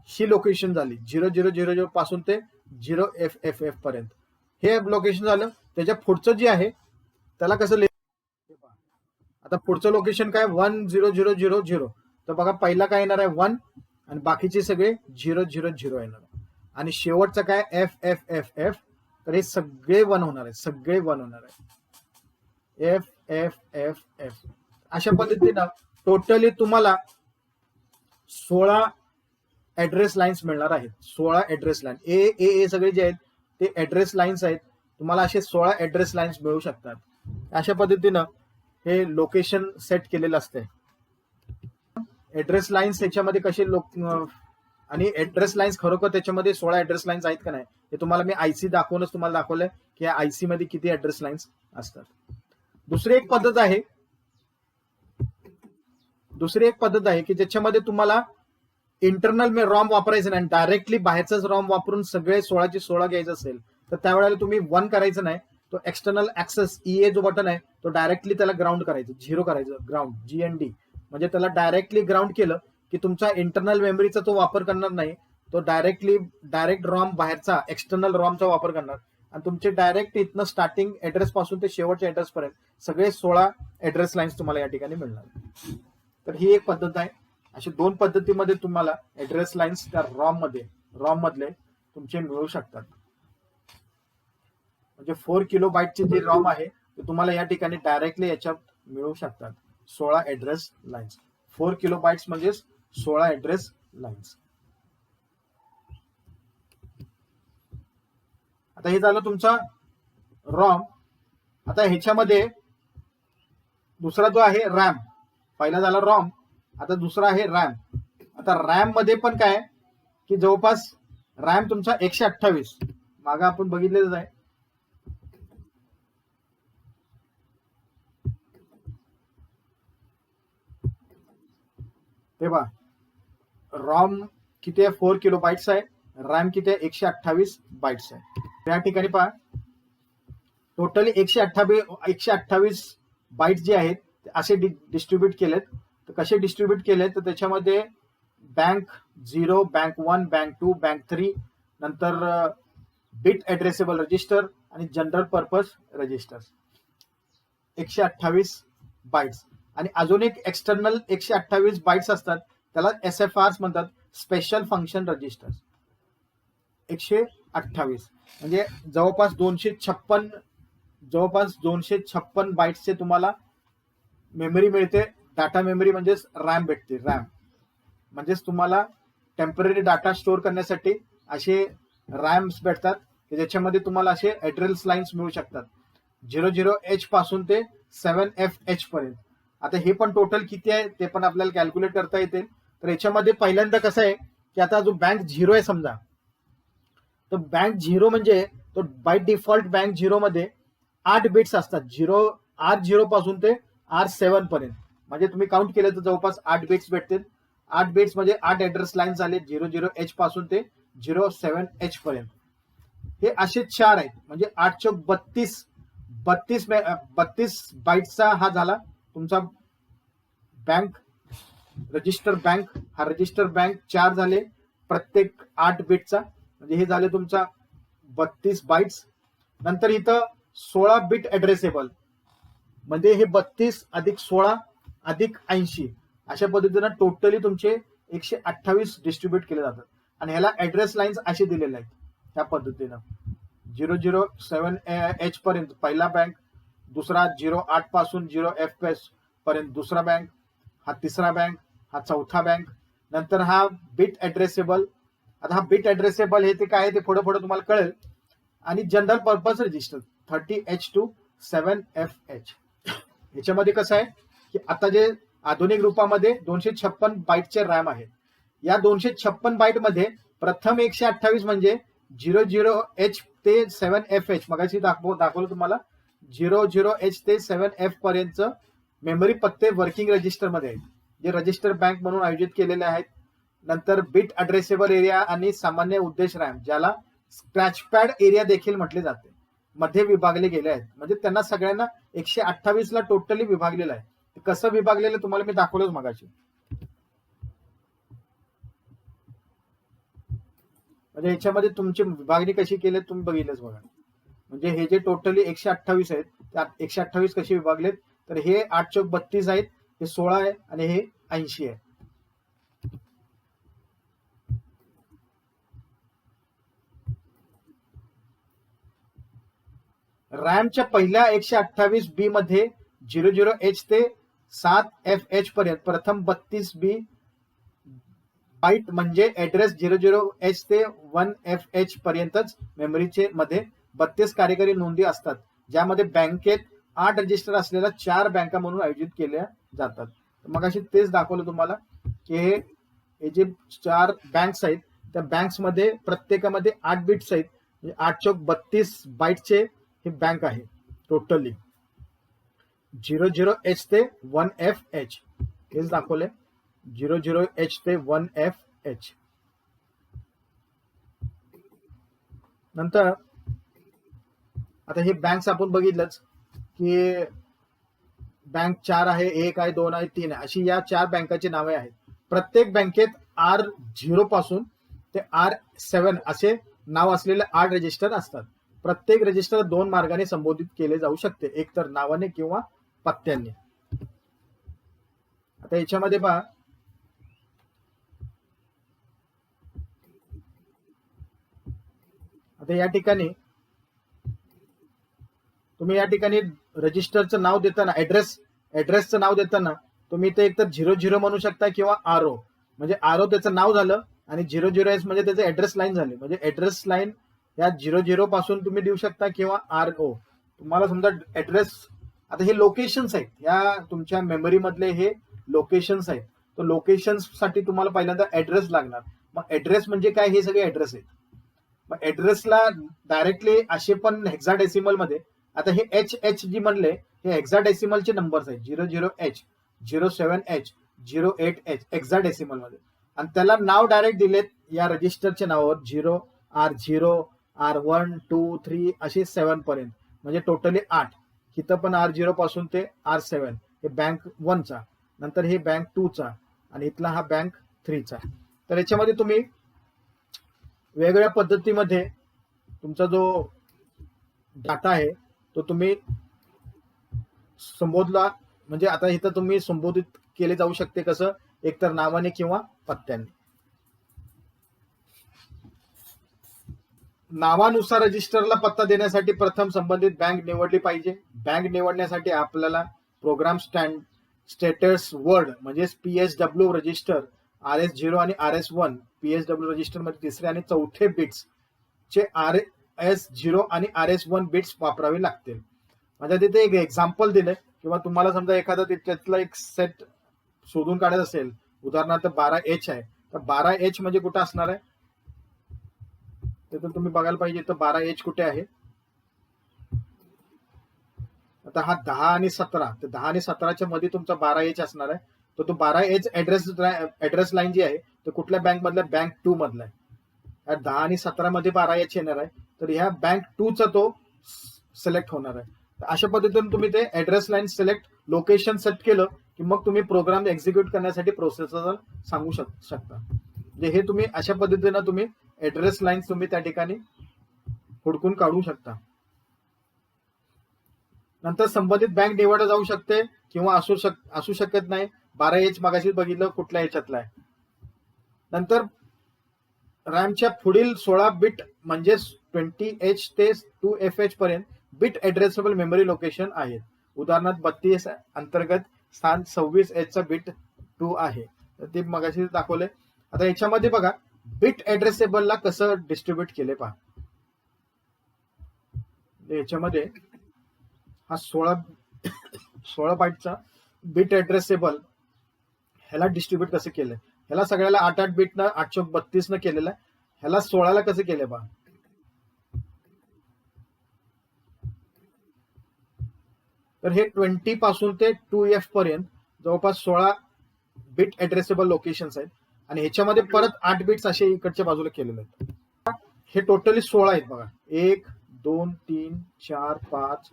ही लोकेशन झाली 0000 पासून ते 0FFF पर्यंत. हे लोकेशन झालं. त्याच्या पुढचं जे आहे त्याला कसं आता पुढचं लोकेशन काय 100000. तर बघा पहिला काय येणार आहे 1 आणि बाकीचे सगळे 000 येणार. आणि शेवटचं काय FFFF. तर हे सगळे 1 होणार आहे, सगळे 1 होणार आहे FFFF. अशा पद्धतीनं टोटली तुम्हाला 16 ऍड्रेस लाईन्स मिळणार आहेत. 16 ऍड्रेस लाईन ए सगळे जे आहेत ते ऍड्रेस लाईन्स आहेत. तुम्हाला असे 16 ऍड्रेस लाईन्स मिळू शकतात. अशा पद्धतीनं हे लोकेशन सेट केलेलं असते. ऍड्रेस लाईन्स त्याच्यामध्ये कसे आणि ऍड्रेस लाईन्स खरोखर त्याच्यामध्ये 16 ऍड्रेस लाईन्स आहेत का नाही हे तुम्हाला मी आयसी दाखवूनच तुम्हाला दाखवलंय की या आयसी मध्ये किती ऍड्रेस लाईन्स असतात. दुसरी एक पद्धत आहे की ज्याच्यामध्ये तुम्हाला इंटरनल रॉम वापरायचं नाही, डायरेक्टली बाहेरचाच रॉम वापरून सगळे 16चे 16 घ्यायचं असेल तर त्यावेळेला तुम्ही 1 करायचं नाही. तो एक्सटर्नल ऍक्सेस EA जो बटन आहे तो डायरेक्टली त्याला ग्राउंड करायचं, 0 करायचं, ग्राउंड GND. म्हणजे त्याला डायरेक्टली ग्राउंड केलं की तुमचा इंटरनल मेमरीचा तो वापर करणार नाही. तो डायरेक्ट रॉम बाहेरचा एक्सटर्नल रॉमचा वापर करणार. आणि तुमचे डायरेक्ट इथनं स्टार्टिंग ऍड्रेस पासून ते शेवटच्या ऍड्रेस पर्यंत सगळे 16 ऍड्रेस लाईन्स तुम्हाला या ठिकाणी मिळणार. तर ही एक पद्धत आहे. अशी 2 पद्धतीमध्ये तुम्हाला ऍड्रेस लाईन्स त्या रॉम मधले तुमचे मिळू शकतात. म्हणजे 4 किलोबाईटचे जे रॉम आहे ते तुम्हाला या ठिकाणी डायरेक्टली याच्यात मिळू शकतात. 16 ऍड्रेस लाईन्स. 4 किलोबाईट्स म्हणजे 16 ऍड्रेस लाईन्स. आता हे झालं तुमचा रॉम. आता ह्याच्यामध्ये दुसरा जो आहे रॅम. पहिला झाला रॉम, आता दुसरा आहे रॅम. आता रॅम मध्ये पण काय की जवळपास रॅम तुमचा 128 मागा आपण बघितलेलंच आहे. ते पहा रॉम किती आहे 4 किलोबाईट्स आहे, रॅम किती आहे 128 बाईट्स आहे. त्या ठिकाणी पहा टोटली 128 बाईट्स जे आहेत ते असे डिस्ट्रीब्यूट केलेत. तर कसे डिस्ट्रीब्यूट केलेत तर त्याच्यामध्ये बँक 0, बँक 1, बँक 2, बँक 3, नंतर बिट ऍड्रेसेबल रजिस्टर आणि जनरल पर्पज रजिस्टर 128 बाईट्स. आणि अजून एक एक्सटर्नल 128 बाईट्स असतात त्याला SFRs म्हणतात, स्पेशल फंक्शन रजिस्टर. 128 म्हणजे जवळपास 256 बाईट्सचे तुम्हाला मेमरी मिळते. डाटा मेमरी म्हणजेच रॅम भेटते. रॅम म्हणजेच तुम्हाला टेम्पररी डाटा स्टोअर करण्यासाठी असे रॅम्स भेटतात की ज्याच्यामध्ये तुम्हाला असे ऍड्रेस लाईन्स मिळू शकतात. 00H पासून ते 7FH पर्यंत. आता हे पण टोटल किती आहे ते पण आपल्याला कॅल्क्युलेट करता येते. तर याच्यामध्ये पहिल्यांदा कसं आहे की आता जो बँक झिरो आहे समजा, तर बँक झिरो म्हणजे तो बाय डिफॉल्ट बँक झिरो मध्ये 8 बिट्स असतात. R0 पासून ते R7 पर्यंत, म्हणजे तुम्ही काउंट केलं तर जवळपास 8 बिट्स भेटतील. 8 बिट्स म्हणजे 8 ऍड्रेस लाईन झाले 00H पासून ते 07H पर्यंत. हे असे 4 आहेत, म्हणजे 8 चौक 32 बाईटचा हा झाला तुमचा बँक रजिस्टर बँक. हा रजिस्टर बँक 4 झाले प्रत्येक 8 बिटचा, म्हणजे हे झाले तुमचा 32 बाईट्स. नंतर इथं 16 बिट ऍड्रेसेबल, म्हणजे हे 32 अधिक 16 अधिक 80 अशा पद्धतीनं टोटली तुमचे 128 डिस्ट्रीब्युट केले जातात. आणि ह्याला ऍड्रेस लाईन्स असे दिलेले आहेत त्या पद्धतीनं. 007H पर्यंत पहिला बँक, दुसरा 08 पासून 0FH पर्यंत दुसरा बँक, हा तिसरा बँक, हा चौथा बँक. नंतर हा बिट ऍड्रेसेबल. आता हा बिट ऍड्रेसेबल हे ते काय आहे ते पुढे पुढे तुम्हाला कळेल. आणि general purpose register 30H to 7FH. याच्यामध्ये कसं आहे की आता जे आधुनिक रूपामध्ये 256 बाईटचे रॅम आहेत. या 256 बाईट मध्ये प्रथम 128 म्हणजे 00H ते 7FH, मगाशी दाखवलं तुम्हाला 00H ते 7F पर्यंत मेमरी पत्ते वर्किंग रजिस्टर मध्ये आहेत, जे रजिस्टर बँक म्हणून आयोजित केलेले आहेत. नंतर बिट ऍड्रेसेबल एरिया आणि सामान्य उद्देश रॅम, ज्याला स्क्रॅच पॅड एरिया देखील म्हटले जाते, मध्ये विभागले गेले आहेत. म्हणजे त्यांना सगळ्यांना 128 ला टोटली विभागलेलं आहे. कसं विभागलेलं तुम्हाला मी दाखवलंच मगाशी. म्हणजे याच्यामध्ये तुमची विभागणी कशी केली तुम्ही बघितलंच बघा. म्हणजे हे जे टोटली 128 आहेत त्यात 128 कसे विभागलेत, तर हे 8 चौक 32 आहेत, हे 16 आहे आणि हे 80 आहे. रॅमच्या पहिल्या 128B मध्ये 00H ते 7FH पर्यंत प्रथम 32B बाईट म्हणजे ऍड्रेस 00H ते 1FH पर्यंतच मेमरीचे मध्ये 32 कार्यकारी नोंदी असतात, ज्यामध्ये बँकेत 8 रजिस्टर असलेल्या 4 बँका म्हणून आयोजित केल्या जातात. मग अशी तेच दाखवलं तुम्हाला की हे जे 4 बँक्स आहेत त्या बँक्स मध्ये प्रत्येकामध्ये 8 बिट्स आहेत, म्हणजे 8 चौक 32 बाईटचे हे बँक आहे टोटली. 00H ते 1FH हेच दाखवले, 00H ते 1FH. नंतर आता हे बँक्स आपण बघितलंच की बँक 4 आहे, 1 आहे, 2 आहे, 3 आहे, अशी या 4 बँकाची नावे आहेत. प्रत्येक बँकेत R0 पासून ते R7 असे नाव असलेले 8 रजिस्टर असतात. प्रत्येक रजिस्टर 2 मार्गाने संबोधित केले जाऊ शकते, एक तर नावाने किंवा पत्त्यांनी. आता याच्यामध्ये पहा, आता या ठिकाणी तुम्ही या ठिकाणी रजिस्टरचं नाव देताना ऍड्रेसचं नाव देताना तुम्ही ते एकतर 00 म्हणू शकता किंवा RO, म्हणजे RO त्याचं नाव झालं आणि 00S म्हणजे त्याचे ऍड्रेस लाईन झाले. म्हणजे ऍड्रेस लाईन या 00 पासून तुम्ही देऊ शकता किंवा RO. तुम्हाला समजा ऍड्रेस, आता हे लोकेशन्स आहेत, या तुमच्या मेमरी मधले हे लोकेशन्स आहेत. तर लोकेशन्स साठी तुम्हाला पहिल्यांदा ऍड्रेस लागणार. मग ऍड्रेस म्हणजे काय, हे सगळे ऍड्रेस आहेत. मग ऍड्रेसला डायरेक्टली असे पण हेक्साडेसिमल मध्ये, आता हे HH जी म्हणले हे हेक्साडेसिमलचे नंबर्स आहेत, 00H, 07H, 08H हेक्साडेसिमल मध्ये, आणि त्याला नाव डायरेक्ट दिलेत या रजिस्टरच्या नावावर, 0, R0, R1, 2, 3 असे 7 पर्यंत, म्हणजे टोटली 8. इथं पण R0 पासून ते R7 हे बँक 1 चा, नंतर हे बँक 2 चा आणि इथला हा बँक 3 चा. तर याच्यामध्ये तुम्ही वेगवेगळ्या पद्धतीमध्ये तुमचा जो डाटा आहे तो तुम्ही संबोधला, म्हणजे आता इथं तुम्ही संबोधित केले जाऊ शकते कसं, एकतर नावाने किंवा पत्त्याने. नावानुसार रजिस्टरला पत्ता देण्यासाठी प्रथम संबंधित बँक निवडली पाहिजे. बँक निवडण्यासाठी आपल्याला प्रोग्राम स्टेटस वर्ड म्हणजे PSW रजिस्टर RS0 आणि RS1, PSW रजिस्टर मध्ये तिसरे आणि चौथे बिट्स चे RS0 आणि RS1 बिट्स वापरावे लागतील. म्हणजे तिथे एक एक्झाम्पल दिलंय किंवा तुम्हाला समजा एखादा त्याच्यातला एक सेट शोधून काढायचं असेल, उदाहरणार्थ 12H आहे, तर 12H म्हणजे कुठं असणार आहे ते तर तुम्ही बघायला पाहिजे. तर 12H कुठे आहे. आता हा 10 आणि 17, तर 10 आणि 17च्या मध्ये तुमचा 12H असणार आहे. तर तो 12H ऍड्रेस लाईन जी आहे तो कुठल्या बँक मधला, बँक 2 मधला आहे. 10 आणि 17 मध्ये 12H येणार आहे, तर ह्या बँक 2 चा तो सिलेक्ट होणार आहे. अशा पद्धतीने तुम्ही ते address line select location set केलं की मग तुम्ही प्रोग्राम एक्झिक्यूट करण्यासाठी प्रोसेसर सांगू शकता. म्हणजे हे तुम्ही अशा पद्धतीनं तुम्ही ऍड्रेस लाईन तुम्ही त्या ठिकाणी हुडकून काढू शकता. नंतर संबंधित बँक निवडला जाऊ शकते किंवा असू शकत नाही. 12H मगाशी बघितलं कुठल्या ह्याच्यातला आहे. नंतर रॅमच्या पुढील 16 बिट म्हणजे 20H ते 2FH पर्यंत बिट ऍड्रेसेबल मेमरी लोकेशन आहेत. उदाहरणार्थ 32 अंतर्गत स्थान 26H चा बिट 2 आहे. तर ते मगाशी दाखवले. आता याच्यामध्ये बघा बिट ऍड्रेसेबलला कसं डिस्ट्रीब्यूट केले पहा. याच्यामध्ये हा 16 बाईटचा बिट ऍड्रेसेबल ह्याला डिस्ट्रीब्यूट कसं केलंय. ह्याला सगळ्याला 8 बिटनं 832 न केलेलं आहे. ह्याला 16ला कसं केलंय पहा. तर हे 20 पासून ते 2F पर्यंत जवळपास 16 बिट ऍड्रेसेबल लोकेशन्स आहेत आणि ह्याच्यामध्ये परत 8 बिट्स असे इकडच्या बाजूला केलेले आहेत. हे टोटली 16 आहेत बघा. 1 2 3 4 5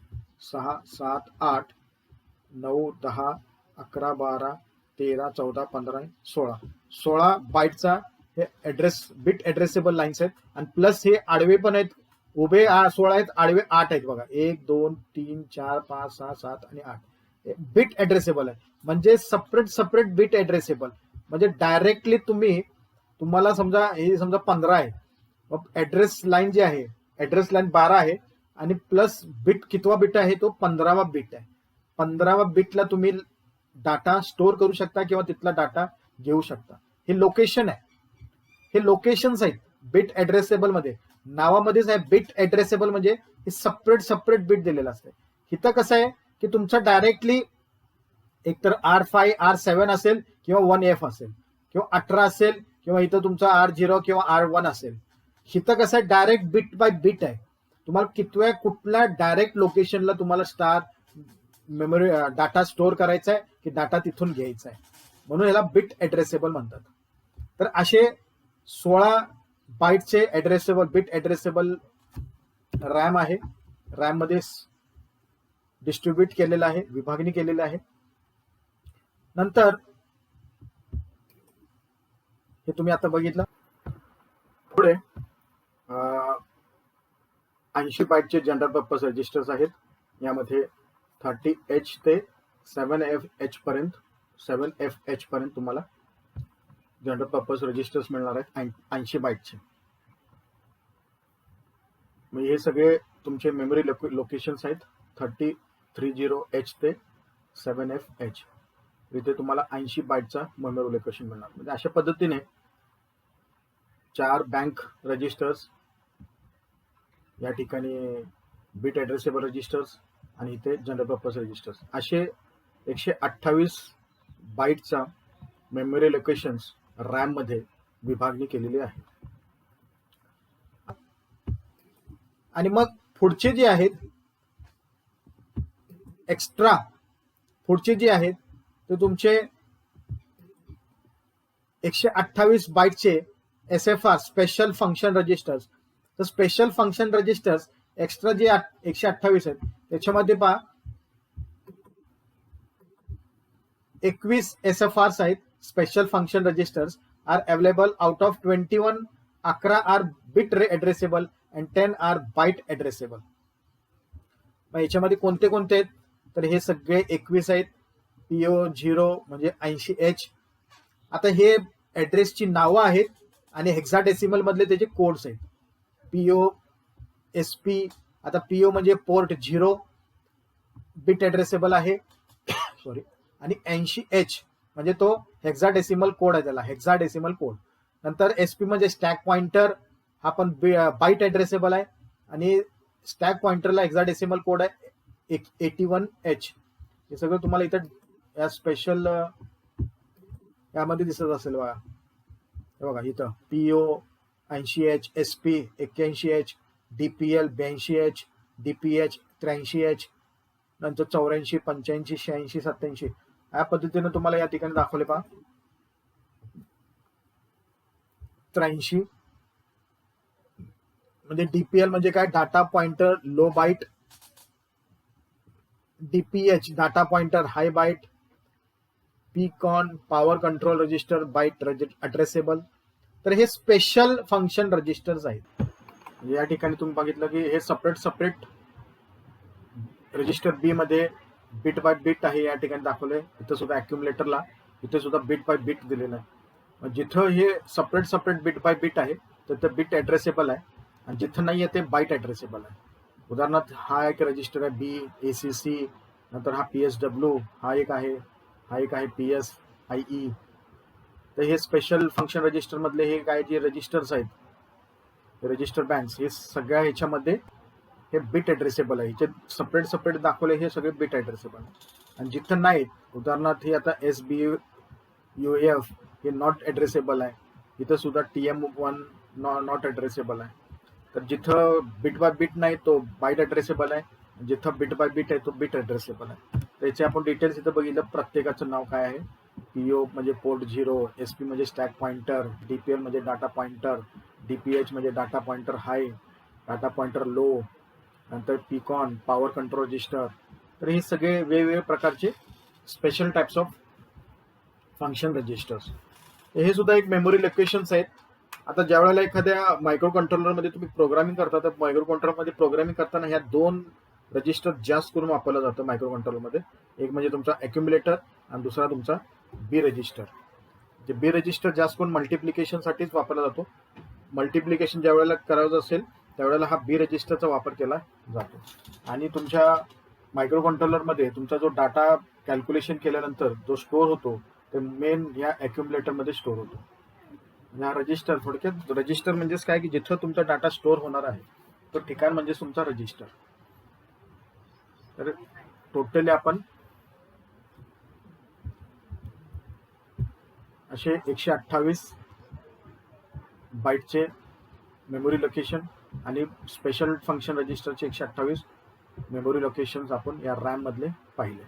6 7 8 9 10 11 12 13 14 15 16 बाईटचा हे बिट ऍड्रेसेबल लाईन्स आहेत आणि प्लस हे आडवे पण आहेत. उभे 16 आहेत, आडवे 8 आहेत बघा. 1 2 3 4 5 6 7 आणि 8 बिट ऍड्रेसेबल आहे. म्हणजे सेपरेट बिट ऍड्रेसेबल म्हणजे डायरेक्टली तुम्हाला समजा हे समजा 15 आहे, मग ऍड्रेस लाईन जी आहे ऍड्रेस लाईन 12 आहे आणि प्लस बिट कितवा बिट आहे तो 15वा बिट आहे. 15वा बिटला तुम्ही डाटा स्टोअर करू शकता किंवा तिथला डाटा घेऊ शकता. हे लोकेशन आहे, हे लोकेशन्स आहेत बिट ऍड्रेसेबल मध्ये. नावामध्येच आहे बिट ऍड्रेसेबल म्हणजे हे सेपरेट बिट दिलेलं असते. इथं कसं आहे की तुमचं डायरेक्टली एकतर R5 R7 असेल किंवा 1F असेल किंवा 18 असेल किंवा इथं तुमचा R0 किंवा R1 असेल. इथं कसं आहे डायरेक्ट बिट बाय बिट आहे. तुम्हाला कुठल्या डायरेक्ट लोकेशनला तुम्हाला मेमरी डाटा स्टोअर करायचा आहे की डाटा तिथून घ्यायचा आहे, म्हणून याला बिट ऍड्रेसेबल म्हणतात. तर असे 16 बाईटचे बिट ऍड्रेसेबल रॅम आहे. रॅम मध्ये डिस्ट्रीब्यूट केलेलं आहे, विभागणी केलेली आहे. नंतर हे तुम्ही आता बघितलं. पुढे 80 बाईटचे जनरल पर्पज रजिस्टर्स आहेत. यामध्ये 30H ते 7FH पर्यंत तुम्हाला जनरल पर्पज रजिस्टर्स मिळणार आहेत 80 बाईटचे. म्हणजे हे सगळे तुमचे मेमरी लोकेशन्स आहेत 30H ते 7FH. इथे तुम्हाला 80 बाईटचा मेमरी लोकेशन मिळणार. म्हणजे अशा पद्धतीने 4 बँक रजिस्टर्स या ठिकाणी बिट ऍड्रेसेबल रजिस्टर्स आणि इथे जनरल पर्पज रजिस्टर्स असे 128 बाईटचा मेमरी लोकेशन्स रॅम मध्ये विभागणी केलेली आहे. आणि मग पुढचे जे आहेत एक्स्ट्रा पुढचे जे आहेत ते तुमचे 128 बाईटचे SFR स्पेशल फंक्शन रजिस्टर्स. तर स्पेशल फंक्शन रजिस्टर्स एक्स्ट्रा जे 128 आहेत त्याच्यामध्ये पहा 21 SFRs आहेत. Special function registers are available out of 21. 11 are bit addressable and 10 are byte addressable. मग याच्यामध्ये कोणते कोणते आहेत तर हे सगळे 21 आहेत. PO0 म्हणजे 80H. आता हे ऍड्रेसची नावं आहेत आणि हेक्साडेसिमल मधले त्याचे कोड्स आहेत. PO SP. आता PO म्हणजे पोर्ट 0 बिट ऍड्रेसेबल आहे सॉरी. आणि 80H म्हणजे तो हेक्साडेसिमल कोड आहे, त्याला हेक्साडेसिमल कोड. नंतर SP म्हणजे स्टॅक पॉइंटर, हा पण बाईट ऍड्रेसेबल आहे आणि स्टॅक पॉइंटरला हेक्साडेसिमल कोड आहे 81H हे सगळं तुम्हाला इथं या स्पेशल यामध्ये दिसत असेल बघा. हे बघा इथं PO 80H, SP 81H, DPL 82H, DPH 83H, नंतर 84, 85, 86, 87 या पद्धतीने तुम्हाला या ठिकाणी दाखवले पहा. 83 म्हणजे DPL म्हणजे काय, data pointer low byte. DPH data pointer high byte. PCON power control register byte addressable. तर हे स्पेशल फंक्शन रजिस्टर्स आहेत. या ठिकाणी तुम्ही बघितलं की हे सेपरेट रजिस्टर बी मध्ये बिट बाय बिट आहे या ठिकाणी दाखवलंय. इथं सुद्धा अक्युमुलेटरला इथे सुद्धा बिट बाय बिट दिलेलं आहे. जिथं हे सेपरेट बिट बाय बिट आहे तर ते बिट ॲड्रेसेबल आहे आणि जिथं नाही आहे ते बाईट ॲड्रेसेबल आहे. उदाहरणार्थ हा एक रजिस्टर आहे BACC, नंतर हा PSW, हा एक आहे PSIE. तर हे स्पेशल फंक्शन रजिस्टर मधले हे काय जे रजिस्टर्स आहेत रजिस्टर बँक्स हे सगळ्या ह्याच्यामध्ये हे बिट ॲड्रेसेबल आहे. सेपरेट दाखवले हे सगळे बिट ॲड्रेसेबल आहे. आणि जिथं नाहीत, उदाहरणार्थ हे आता SBUF हे नॉट ॲड्रेसेबल आहे. इथं सुद्धा TM1 नॉट ॲड्रेसेबल आहे. तर जिथं बिट बाय बिट नाही तो बाईट ॲड्रेसेबल आहे, जिथं बिट बाय बिट आहे तो बिट ॲड्रेसेबल आहे. त्याचे आपण डिटेल्स इथं बघितलं. प्रत्येकाचं नाव काय आहे. PO म्हणजे पोर्ट 0, SP म्हणजे स्टॅक पॉइंटर, DPL म्हणजे डाटा पॉइंटर, DPH म्हणजे data pointer high, data pointer low, नंतर PCON पॉवर कंट्रोल रजिस्टर. तर हे सगळे वेगवेगळे प्रकारचे special types of function registers. हे सुद्धा एक मेमरी लोकेशन्स आहेत. आता ज्या वेळेला एखाद्या मायक्रो कंट्रोलरमध्ये तुम्ही प्रोग्रामिंग करता तर मायक्रो कंट्रोलरमध्ये प्रोग्रामिंग करताना ह्या दोन रजिस्टर जास्त करून वापरलं जातं मायक्रो कंट्रोलरमध्ये. एक म्हणजे तुमचा अक्युमुलेटर आणि दुसरा तुमचा बी रजिस्टर. जे बी रजिस्टर जास्त करून मल्टिप्लिकेशनसाठीच वापरला जातो. मल्टिप्लिकेशन ज्या वेळेला करायचं असेल त्यावेळेला हा बी रजिस्टरचा वापर केला जातो. आणि तुमच्या मायक्रो कंट्रोलरमध्ये तुमचा जो डाटा कॅल्क्युलेशन केल्यानंतर जो स्टोअर होतो ते मेन या अक्युमुलेटरमध्ये स्टोअर होतो. हा रजिस्टर थोडक्यात रजिस्टर म्हणजेच काय की जिथं तुमचा डाटा स्टोअर होणार आहे तो ठिकाण म्हणजे तुमचा रजिस्टर. तर टोटली आपण असे 128 बाईटचे मेमरी लोकेशन आणि स्पेशल फंक्शन रजिस्टरचे 128 मेमरी लोकेशन्स आपण या रॅम मधले पाहिले.